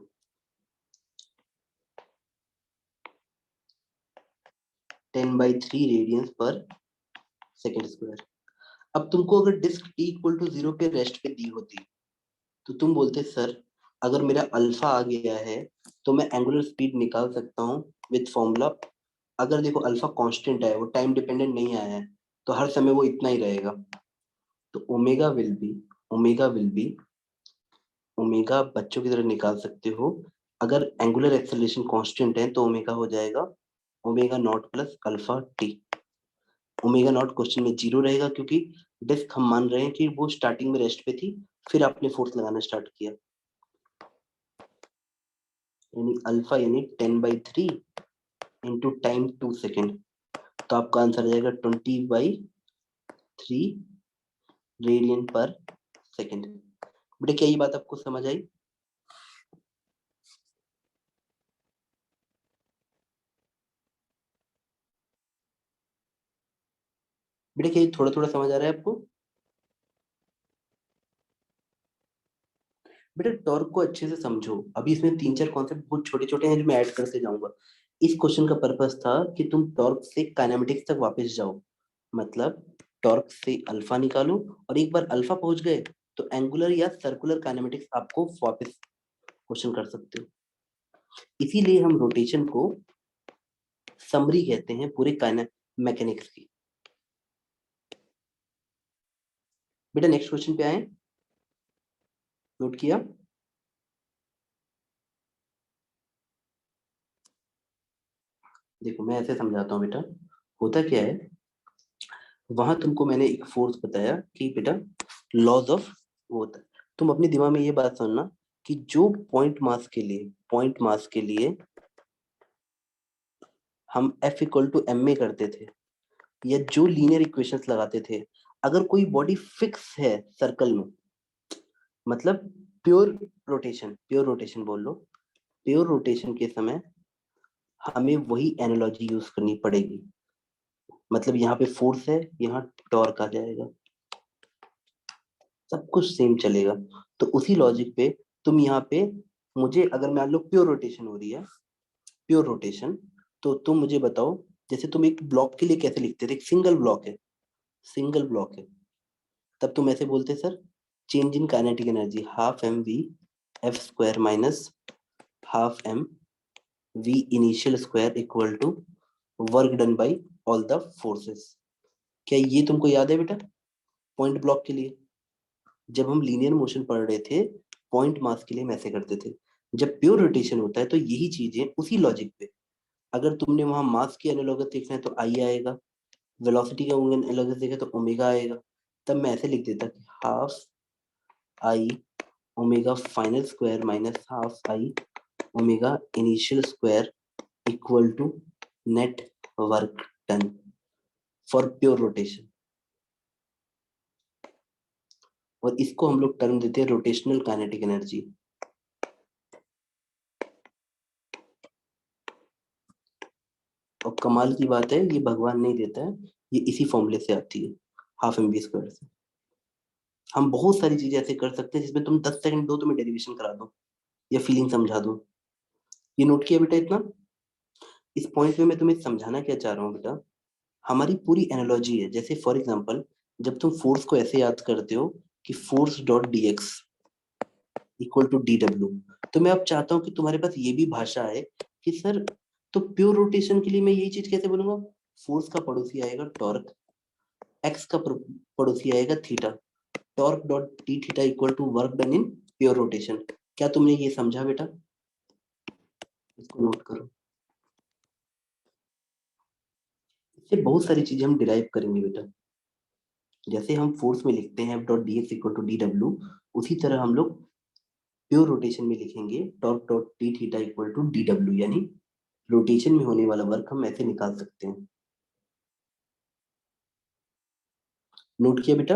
टेन बाई 3 रेडियंस पर सेकेंड स्क्वायर। अब तुमको अगर डिस्क t इक्वल टू 0 पे रेस्ट पे दी होती तो तुम बोलते सर अगर मेरा अल्फा आ गया है तो मैं एंगुलर स्पीड निकाल सकता हूँ विथ फॉर्मूला। अगर देखो अल्फा कांस्टेंट है, वो टाइम डिपेंडेंट नहीं आया है, तो हर समय वो इतना ही रहेगा। तो ओमेगा विल बी ओमेगा बच्चों की तरह निकाल सकते हो। अगर एंगुलर एक्सेलरेशन कांस्टेंट है तो ओमेगा हो जाएगा omega naught plus alpha T. Omega naught question में 0 रहेगा, क्योंकि डिस्क हम मान रहे हैं कि वो स्टार्टिंग में रेस्ट पे थी, फिर आपने फोर्स लगाना स्टार्ट किया, यानी अल्फा यानी 10/3 इंटू टाइम 2 सेकेंड, तो आपका आंसर आ जाएगा 20/3 रेडियन पर सेकेंड। बेटा क्या ये बात आपको समझ आई? बेटा क्या ये थोड़ा थोड़ा समझ आ रहा है आपको? बेटा टॉर्क को अच्छे से समझो, अभी इसमें 3-4 कॉन्सेप्ट बहुत छोटे छोटे हैं जो मैं ऐड करते जाऊंगा। इस क्वेश्चन का पर्पस था कि तुम टॉर्क से काइनेमेटिक्स तक वापस जाओ, मतलब टॉर्क से अल्फा निकालो, और एक बार अल्फा पहुंच गए तो एंगुलर या सर्कुलर काइनेमेटिक्स आपको वापस क्वेश्चन कर सकते हो। इसीलिए हम रोटेशन को समरी कहते हैं पूरे मैकेनिक्स की। बेटा नेक्स्ट क्वेश्चन पे आए, नोट किया? देखो मैं ऐसे समझाता हूँ बेटा, होता क्या है, वहां तुमको मैंने एक फोर्स बताया कि बेटा लॉज ऑफ वो होता है, तुम अपने दिमाग में ये बात सुनना कि जो पॉइंट मास के लिए हम F equal to m a करते थे, या जो लीनियर इक्वेशंस लगाते थे, अगर कोई बॉडी फिक्स है सर्कल में, मतलब प्योर रोटेशन बोल लो, प्योर रोटेशन के समय हमें वही एनालॉजी यूज करनी पड़ेगी, मतलब यहाँ पे फोर्स है, यहाँ टॉर्क आ जाएगा, सब कुछ सेम चलेगा। तो उसी लॉजिक पे तुम यहाँ पे, मुझे अगर मान लो प्योर रोटेशन हो रही है, प्योर रोटेशन, तो तुम मुझे बताओ, जैसे तुम एक ब्लॉक के लिए कैसे लिखते थे, एक सिंगल ब्लॉक है, तब तुम ऐसे बोलते sir, change in kinetic energy half m v f square minus half m v initial square equal to work done by all the forces. क्या ये तुमको याद है बेटा? पॉइंट ब्लॉक के लिए जब हम लीनियर मोशन पढ़ रहे थे, पॉइंट मास के लिए हम ऐसे करते थे। जब प्योर रोटेशन होता है तो यही चीजें उसी लॉजिक पे, अगर तुमने वहां मास की एनालॉगस देखना है तो आई आएगा, वेलोसिटी का एनालॉगस देखा तो ओमेगा आएगा, तब मैं ऐसे लिख देता कि half I omega final square minus half I omega initial square equal to net work done for pure rotation. और इसको हम लोग टर्म देते हैं रोटेशनल काइनेटिक एनर्जी। और कमाल की बात है, ये भगवान नहीं देता है, ये इसी फॉर्मूले से आती है, हाफ एम बी स्क्वायर से। हम बहुत सारी चीजें ऐसे कर सकते हैं जिसमें तुम 10 सेकंड दो, तुम्हें डेरिवेशन करा दो या फीलिंग समझा दो। ये नोट किया बेटा इतना? इस पॉइंट में मैं तुम्हें समझाना क्या चाह रहा हूँ बेटा, हमारी पूरी एनालॉजी है, जैसे फॉर एग्जांपल जब तुम फोर्स को ऐसे याद करते हो कि force dot d x equal to d W, तो मैं अब चाहता हूँ कि तुम्हारे पास ये भी भाषा है कि सर, तो प्योर रोटेशन के लिए मैं यही चीज कैसे बोलूंगा, फोर्स का पड़ोसी आएगा टॉर्क, एक्स का पड़ोसी आएगा theta, torque dot d theta equal to work done in pure rotation. क्या तुमने ये समझा बेटा? इसको नोट करो, इससे बहुत सारी चीजें हम डिराइव करेंगे बेटा। जैसे हम फोर्स में लिखते हैं dot d x equal to d W, उसी तरह हम लोग प्योर रोटेशन में लिखेंगे torque dot d theta equal to d W, यानी रोटेशन में होने वाला वर्क हम ऐसे निकाल सकते हैं। नोट किया बेटा?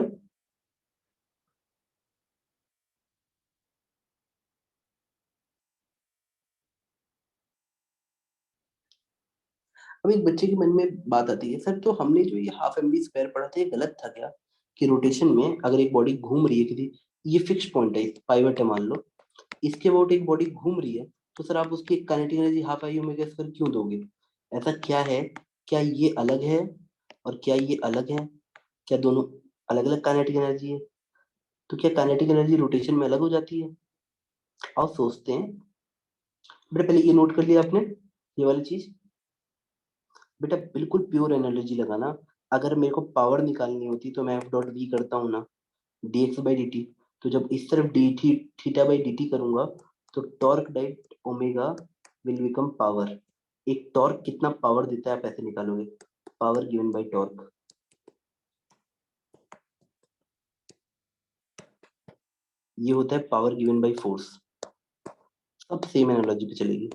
अब एक बच्चे के मन में बात आती है, सर तो हमने जो ये हाफ एम बी स्क्वायर पढ़ा था ये गलत था क्या, कि रोटेशन में अगर एक बॉडी घूम रही है किसी, ये फिक्स पॉइंट है, पाइवट है मान लो, इसके अबाउट एक बॉडी घूम रही है, तो सर आप उसकी kinetic energy half I omega square क्यों दोगे? ऐसा क्या है, क्या ये अलग है और क्या ये अलग है, क्या दोनों अलग अलग काइनेटिक एनर्जी है? तो क्या काइनेटिक एनर्जी रोटेशन में अलग हो जाती है? आओ सोचते हैं। बेटा पहले ये नोट कर लिया आपने, ये वाली चीज? बेटा बिल्कुल प्योर एनालॉजी लगाना, अगर मेरे को पावर निकालनी होती तो मैं एफ डॉट वी करता हूँ ना, D x by D T, तो जब इस तरफ डी थी थीटा बाई डी टी करूंगा, तो torque diet omega will become power. एक टॉर्क कितना पावर देता है आप ऐसे निकालोगे, पावर गिवन बाई टॉर्क। ये होता है पावर गिवन बाय फोर्स। सब सेम एनालॉजी पे चलेगी।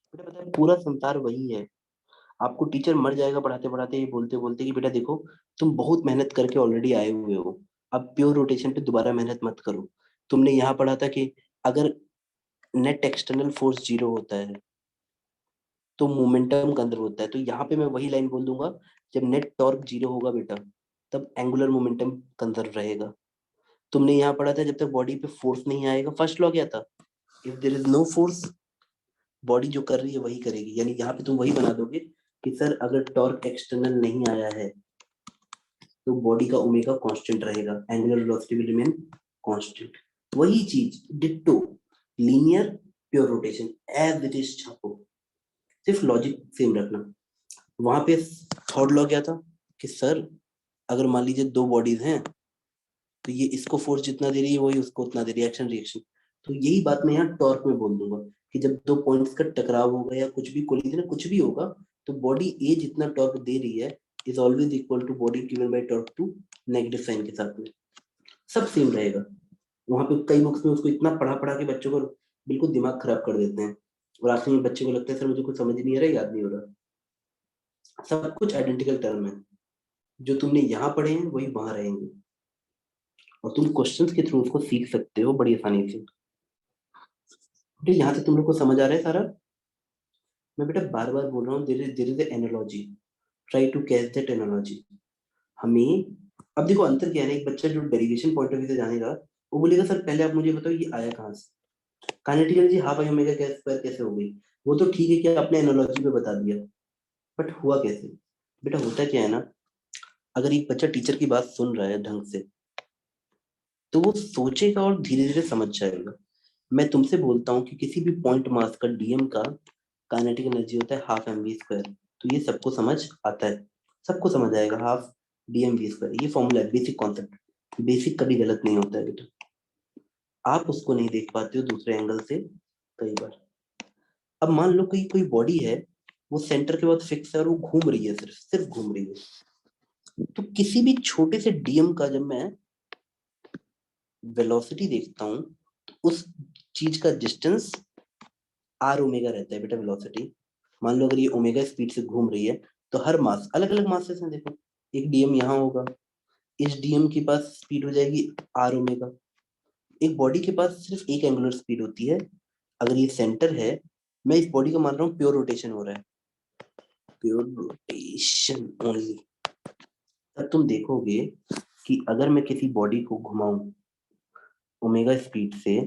बेटा पता है पूरा संसार वही है। आपको टीचर मर जाएगा पढ़ाते पढ़ाते ये बोलते बोलते कि बेटा देखो तुम बहुत मेहनत करके ऑलरेडी आए हुए हो, अब प्योर रोटेशन पे दोबारा मेहनत मत करो। तुमने यहाँ पढ़ा था कि अगर नेट एक्सटर्नल फोर्स 0 होता है तो मोमेंटम कंजर्व होता है, तो यहाँ पे मैं वही लाइन बोल दूंगा, जब नेट टॉर्क 0 होगा बेटा तब एंगुलर मोमेंटम कंजर्व रहेगा। तुमने यहाँ पढ़ा था जब तक बॉडी पे फोर्स नहीं आएगा, फर्स्ट लॉ क्या था, if there is no force body जो कर रही है वही करेगी। यानी यहाँ पे तुम वही बना दोगे कि सर अगर टॉर्क एक्सटर्नल नहीं आया है तो बॉडी का ओमेगा कांस्टेंट रहेगा, angular velocity will remain constant. वही चीज ditto linear pure rotation as it is छापो, सिर्फ लॉजिक सेम रखना। वहां पे थर्ड लॉ क्या था कि सर अगर मान लीजिए दो बॉडीज हैं तो ये इसको फोर्स जितना दे रही है वही उसको उतना दे रही है, एक्शन रिएक्शन। तो यही बात मैं यहाँ टॉर्क में बोल दूंगा कि जब दो पॉइंट्स का टकराव होगा या कुछ भी कोलिजन कुछ भी होगा तो बॉडी ए जितना टॉर्क दे रही है is always equal to body given by torque to negative sign के साथ में, सब सेम रहेगा। वहां पे कई बुक्स में उसको इतना पढ़ा पढ़ा के बच्चों को बिल्कुल दिमाग खराब कर देते हैं और आखिर में बच्चे को लगता है सर मुझे कुछ समझ नहीं आ रहा, याद नहीं हो रहा। सब कुछ आइडेंटिकल टर्म है, जो तुमने यहाँ पढ़े हैं वही वहां रहेंगे और तुम क्वेश्चंस के थ्रू उसको सीख सकते हो बड़ी आसानी से। बेटा यहाँ से तुम लोग को समझ आ रहा है सारा। मैं बेटा बार बार बोल रहा हूँ there is analogy, try to catch that analogy. हमें अब देखो अंतर क्या है ना, एक बच्चा जो डेरिवेशन पॉइंट ऑफ व्यू से जानेगा वो बोलेगा सर पहले आप मुझे बताओ ये आया कहाँ से, kinetic energy half I omega क्या स्क्वायर कैसे हो गई। वो तो ठीक है कि आपने एनालॉजी पे बता दिया, बट हुआ कैसे। बेटा होता क्या है ना, अगर एक बच्चा टीचर की बात सुन रहा है ढंग से तो वो सोचेगा और धीरे धीरे समझ जाएगा। मैं तुमसे बोलता हूँ कि किसी भी पॉइंट मास का डीएम का काइनेटिक एनर्जी होता है हाफ एम वी स्क्वायर, तो ये सबको समझ आता है, सबको समझ आएगा half d m v square. ये फॉर्मूला है, बेसिक कॉन्सेप्ट, बेसिक कभी गलत नहीं होता है बेटा। आप उसको नहीं देख पाते हो दूसरे एंगल से कई बार। अब मान लो कोई कोई बॉडी है वो सेंटर के बाद फिक्स है और वो घूम रही है, सिर्फ सिर्फ घूम रही है, तो किसी भी छोटे से डीएम का जब मैं वेलोसिटी देखता हूँ तो उस चीज का डिस्टेंस आर ओमेगा रहता है बेटा वेलोसिटी। मान लो अगर ये ओमेगा स्पीड से घूम रही है तो हर मास अलग अलग मासेस में देखो, एक डीएम यहाँ होगा, इस डीएम के पास स्पीड हो जाएगी आर ओमेगा। एक बॉडी के पास सिर्फ एक एंगुलर स्पीड होती है, अगर ये सेंटर है, मैं इस बॉडी को मान रहा हूँ प्योर रोटेशन हो रहा है, प्योर रोटेशन ओनली। तब तुम देखोगे कि अगर मैं किसी बॉडी को घुमाऊं ओमेगा स्पीड से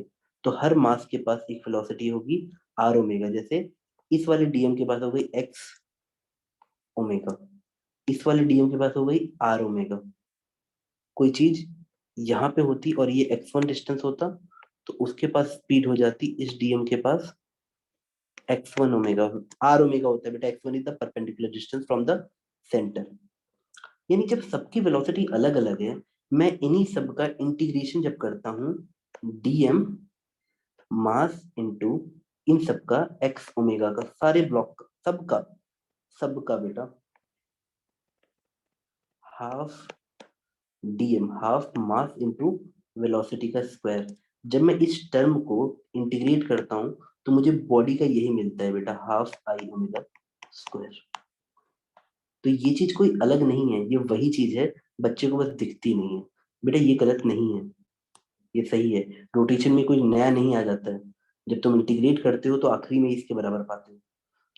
तो हर मास के पास एक वेलोसिटी होगी आर ओमेगा। जैसे इस वाले डीएम के पास हो गई एक्स ओमेगा, इस वाले डीएम के पास हो गई आर ओमेगा। कोई चीज यहाँ पे होती और ये x1 डिस्टेंस होता तो उसके पास स्पीड हो जाती इस डीएम के पास x1 ओमेगा, आर ओमेगा होता है बेटा, x1 is the perpendicular distance from the centre. यानी जब सबकी वेलोसिटी अलग अलग है, मैं इन्हीं सब का इंटीग्रेशन जब करता हूँ डीएम मास इनटू इन सब का एक्स ओमेगा का, सारे ब्लॉक का, सबका सबका बेटा half DM half mass into velocity का स्क्वायर। जब मैं इस टर्म को इंटीग्रेट करता हूँ तो मुझे बॉडी का यही मिलता है बेटा हाफ आई ओमेगा स्क्वायर। तो ये चीज कोई अलग नहीं है, ये वही चीज है, बच्चे को बस दिखती नहीं है। बेटा ये गलत नहीं है, ये सही है। रोटेशन में कोई नया नहीं आ जाता है, जब तुम इंटीग्रेट करते हो तो आखिरी में इसके बराबर पाते हो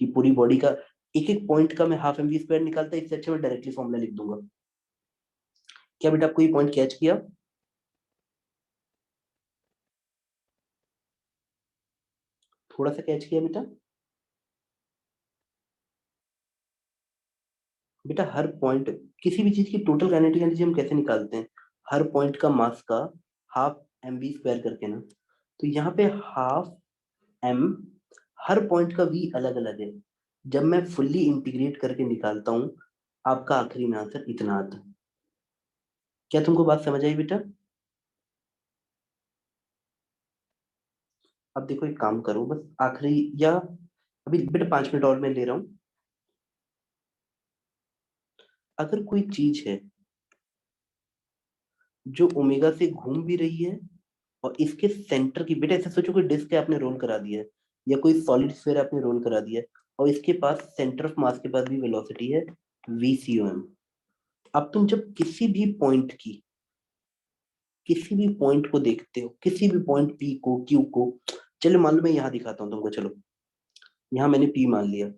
कि पूरी बॉडी का एक एक पॉइंट का मैं हाफ एम वी स्क्वायर निकालता, इससे अच्छा मैं डायरेक्टली फॉर्मूला लिख दूंगा। क्या बेटा आपको ये पॉइंट कैच किया। थोड़ा सा कैच किया बेटा। बेटा हर पॉइंट किसी भी चीज की टोटल काइनेटिक एनर्जी हम कैसे निकालते हैं, हर पॉइंट का मास का हाफ एम वी स्क्वायर करके ना। तो यहाँ पे हाफ एम, हर पॉइंट का वी अलग अलग है, जब मैं फुल्ली इंटीग्रेट करके निकालता हूँ आपका आखिरी में आंसर इतना आता है। क्या तुमको बात समझ आई बेटा। अब देखो एक काम करो बस आखिरी या अभी बेटा 5 मिनट और मैं ले रहा हूँ। अगर कोई चीज है जो ओमेगा से घूम भी रही है और इसके सेंटर की, बेटा ऐसे सोचो कोई डिस्क है आपने रोल करा दिया है, या कोई सॉलिड स्फीयर आपने रोल करा दिया है और इसके पास सेंटर ऑफ मास के पास भी वेलोसिटी है VCOM। अब तुम जब किसी भी पॉइंट को देखते हो, किसी भी पॉइंट P को Q को, चलो मान लो मैं यहाँ दिखाता हूँ तुमको, चलो यहाँ मैंने P मान लिया,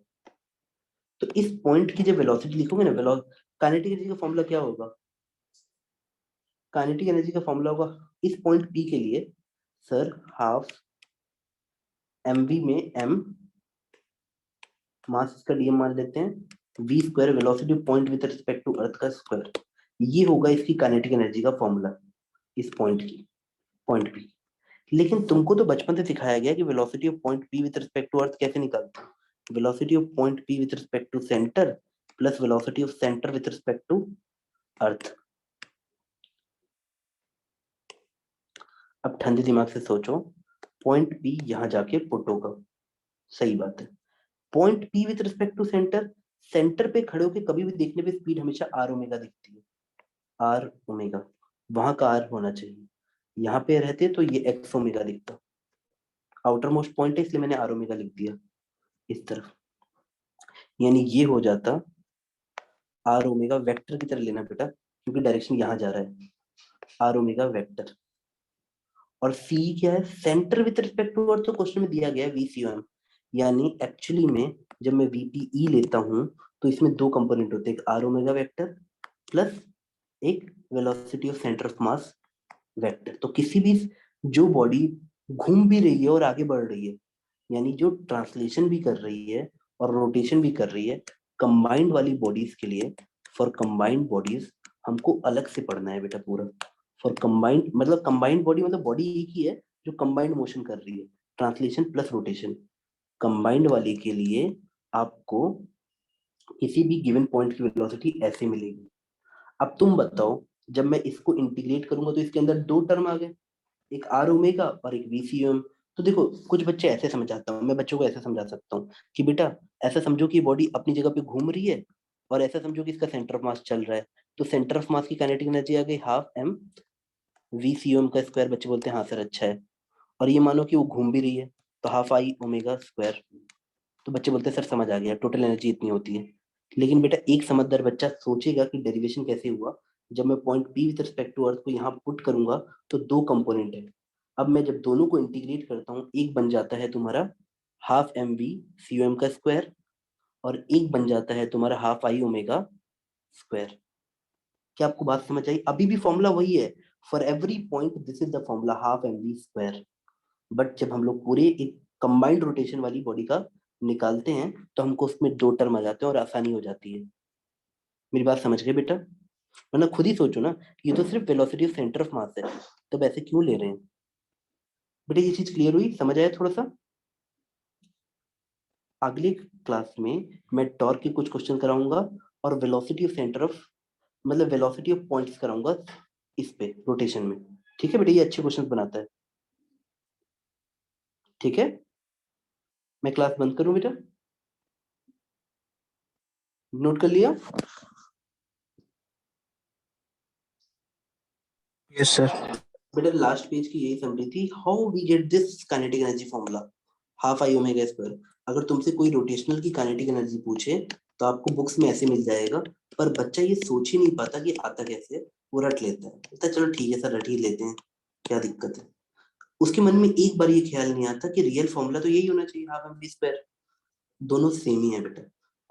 तो इस पॉइंट की जब वेलोसिटी लिखोगे ना, काइनेटिक एनर्जी का फॉर्मूला क्या होगा? काइनेटिक एनर्जी का फॉर्मूला होगा इस पॉइंट P के लिए सर हाफ mv में m, मास इसका dm मान लेते हैं, v square velocity point with respect to earth का स्क्वायर, ये होगा इसकी काइनेटिक एनर्जी का फॉर्मूला इस पॉइंट P। लेकिन तुमको तो बचपन से सिखाया गया कि velocity of point P with respect to earth कैसे निकालते हैं, velocity of point P with respect to centre plus velocity of centre with respect to earth. अब ठंडे दिमाग से सोचो, पॉइंट P यहां जाके पुट होगा, सही बात है। Point P with respect to centre, centre पे खड़े होके कभी भी देखने पे स्पीड हमेशा r ओमेगा दिखती है, r ओमेगा, वहां का r होना चाहिए, यहाँ पे रहते तो ये x ओमेगा दिखता, आउटर मोस्ट पॉइंट है इसलिए मैंने r ओमेगा लिख दिया इस तरफ, यानी ये हो जाता r ओमेगा वेक्टर की तरह लेना बेटा, क्योंकि डायरेक्शन यहाँ जा रहा है, r ओमेगा वेक्टर। और C क्या है? Centre with respect to earth, तो क्वेश्चन में दिया गया है VCOM, यानी एक्चुअली में जब मैं VPE लेता हूं तो इसमें दो कंपोनेंट होते हैं, एक r ओमेगा वेक्टर प्लस एक velocity of centre of mass vector. तो किसी भी जो बॉडी घूम भी रही है और आगे बढ़ रही है, यानी जो ट्रांसलेशन भी कर रही है और रोटेशन भी कर रही है, कंबाइंड वाली बॉडीज के लिए, फॉर कंबाइंड बॉडीज हमको अलग से पढ़ना है बेटा पूरा। फॉर कंबाइंड मतलब कंबाइंड बॉडी मतलब बॉडी एक ही है जो कंबाइंड मोशन कर रही है, ट्रांसलेशन प्लस रोटेशन। कंबाइंड वाले के लिए आपको किसी भी गिवन पॉइंट की वेलोसिटी ऐसे मिलेगी। अब तुम बताओ, जब मैं इसको इंटीग्रेट करूंगा तो इसके अंदर दो टर्म आ गए, एक r ओमेगा और एक VCOM। तो देखो कुछ बच्चे ऐसे समझाता हूँ मैं, बच्चों को ऐसे समझा सकता हूँ कि बेटा ऐसा समझो कि बॉडी अपनी जगह पे घूम रही है और ऐसा समझो कि इसका सेंटर ऑफ मास चल रहा है, तो सेंटर ऑफ मास की काइनेटिक एनर्जी आ गई हाफ m VCOM का स्क्वायर, बच्चे बोलते हैं हाँ सर अच्छा है, और ये मानो कि वो घूम भी रही है तो हाफ I ओमेगा स्क्वायर, तो बच्चे बोलते हैं सर समझ आ गया, टोटल एनर्जी इतनी होती है। लेकिन बेटा एक समझदार बच्चा सोचेगा कि डेरिवेशन कैसे हुआ, जब मैं point P with respect to earth को यहाँ पुट करूंगा तो दो कंपोनेंट है, अब मैं जब दोनों को इंटीग्रेट करता हूँ एक बन जाता है तुम्हारा हाफ mv COM का स्क्वायर और एक बन जाता है तुम्हारा हाफ I ओमेगा स्क्वायर। क्या आपको बात समझ आई? अभी भी फॉर्मूला वही है, for every point this is the formula half mv square, but जब हम लोग पूरे एक कंबाइंड रोटेशन वाली बॉडी का निकालते हैं तो हमको उसमें दो टर्म आ जाते हैं और आसानी हो जाती है। मेरी बात समझ गए बेटा? वरना खुद ही सोचो ना, ये तो सिर्फ वेलोसिटी ऑफ सेंटर ऑफ मास है, तब ऐसे क्यों ले रहे हैं? बेटा ये चीज क्लियर हुई, समझ आया थोड़ा सा? अगली क्लास में मैं टॉर्क के कुछ क्वेश्चन कराऊंगा और वेलोसिटी ऑफ सेंटर ऑफ मतलब वेलोसिटी ऑफ पॉइंट्स कराऊंगा इस पे रोटेशन में। ठीक है बेटा, ये अच्छे क्वेश्चन बनाता है। ठीक है, मैं क्लास बंद करूं बेटा? नोट कर लिया? Yes, sir. बेटा लास्ट पेज की यही समरी थी, how we get this kinetic energy formula half I omega square. अगर तुमसे कोई रोटेशनल की काइनेटिक एनर्जी पूछे तो आपको बुक्स में ऐसे मिल जाएगा, पर बच्चा ये सोच ही नहीं पाता कि आता कैसे है, वो रट लेता है, बोलता है चलो ठीक है सर रट ही लेते हैं, क्या दिक्कत है। उसके मन में एक बार ये ख्याल नहीं आता कि रियल फॉर्मूला तो यही होना चाहिए हाफ mv स्क्वायर, दोनों सेम ही है बेटा,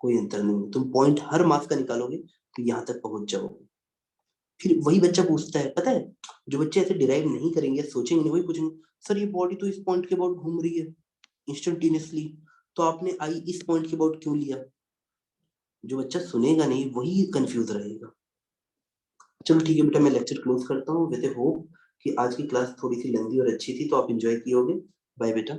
कोई अंतर नहीं है। तुम पॉइंट हर मास का निकालोगे तो यहाँ तक पहुंच जाओगे। फिर वही बच्चा पूछता है, पता है जो बच्चे ऐसे डिराइव नहीं करेंगे, सोचेंगे नहीं, वही पूछेंगे सर ये बॉडी तो इस पॉइंट के अबाउट घूम रही है इंस्टेंटेनियसली, तो आपने आई इस पॉइंट के अबाउट क्यों लिया? जो बच्चा सुनेगा नहीं वही कंफ्यूज रहेगा। चलो ठीक है बेटा, मैं लेक्चर क्लोज करता हूँ। वैसे होप कि आज की क्लास थोड़ी सी लंबी और अच्छी थी, तो आप एंजॉय किए होगे। बाय बेटा।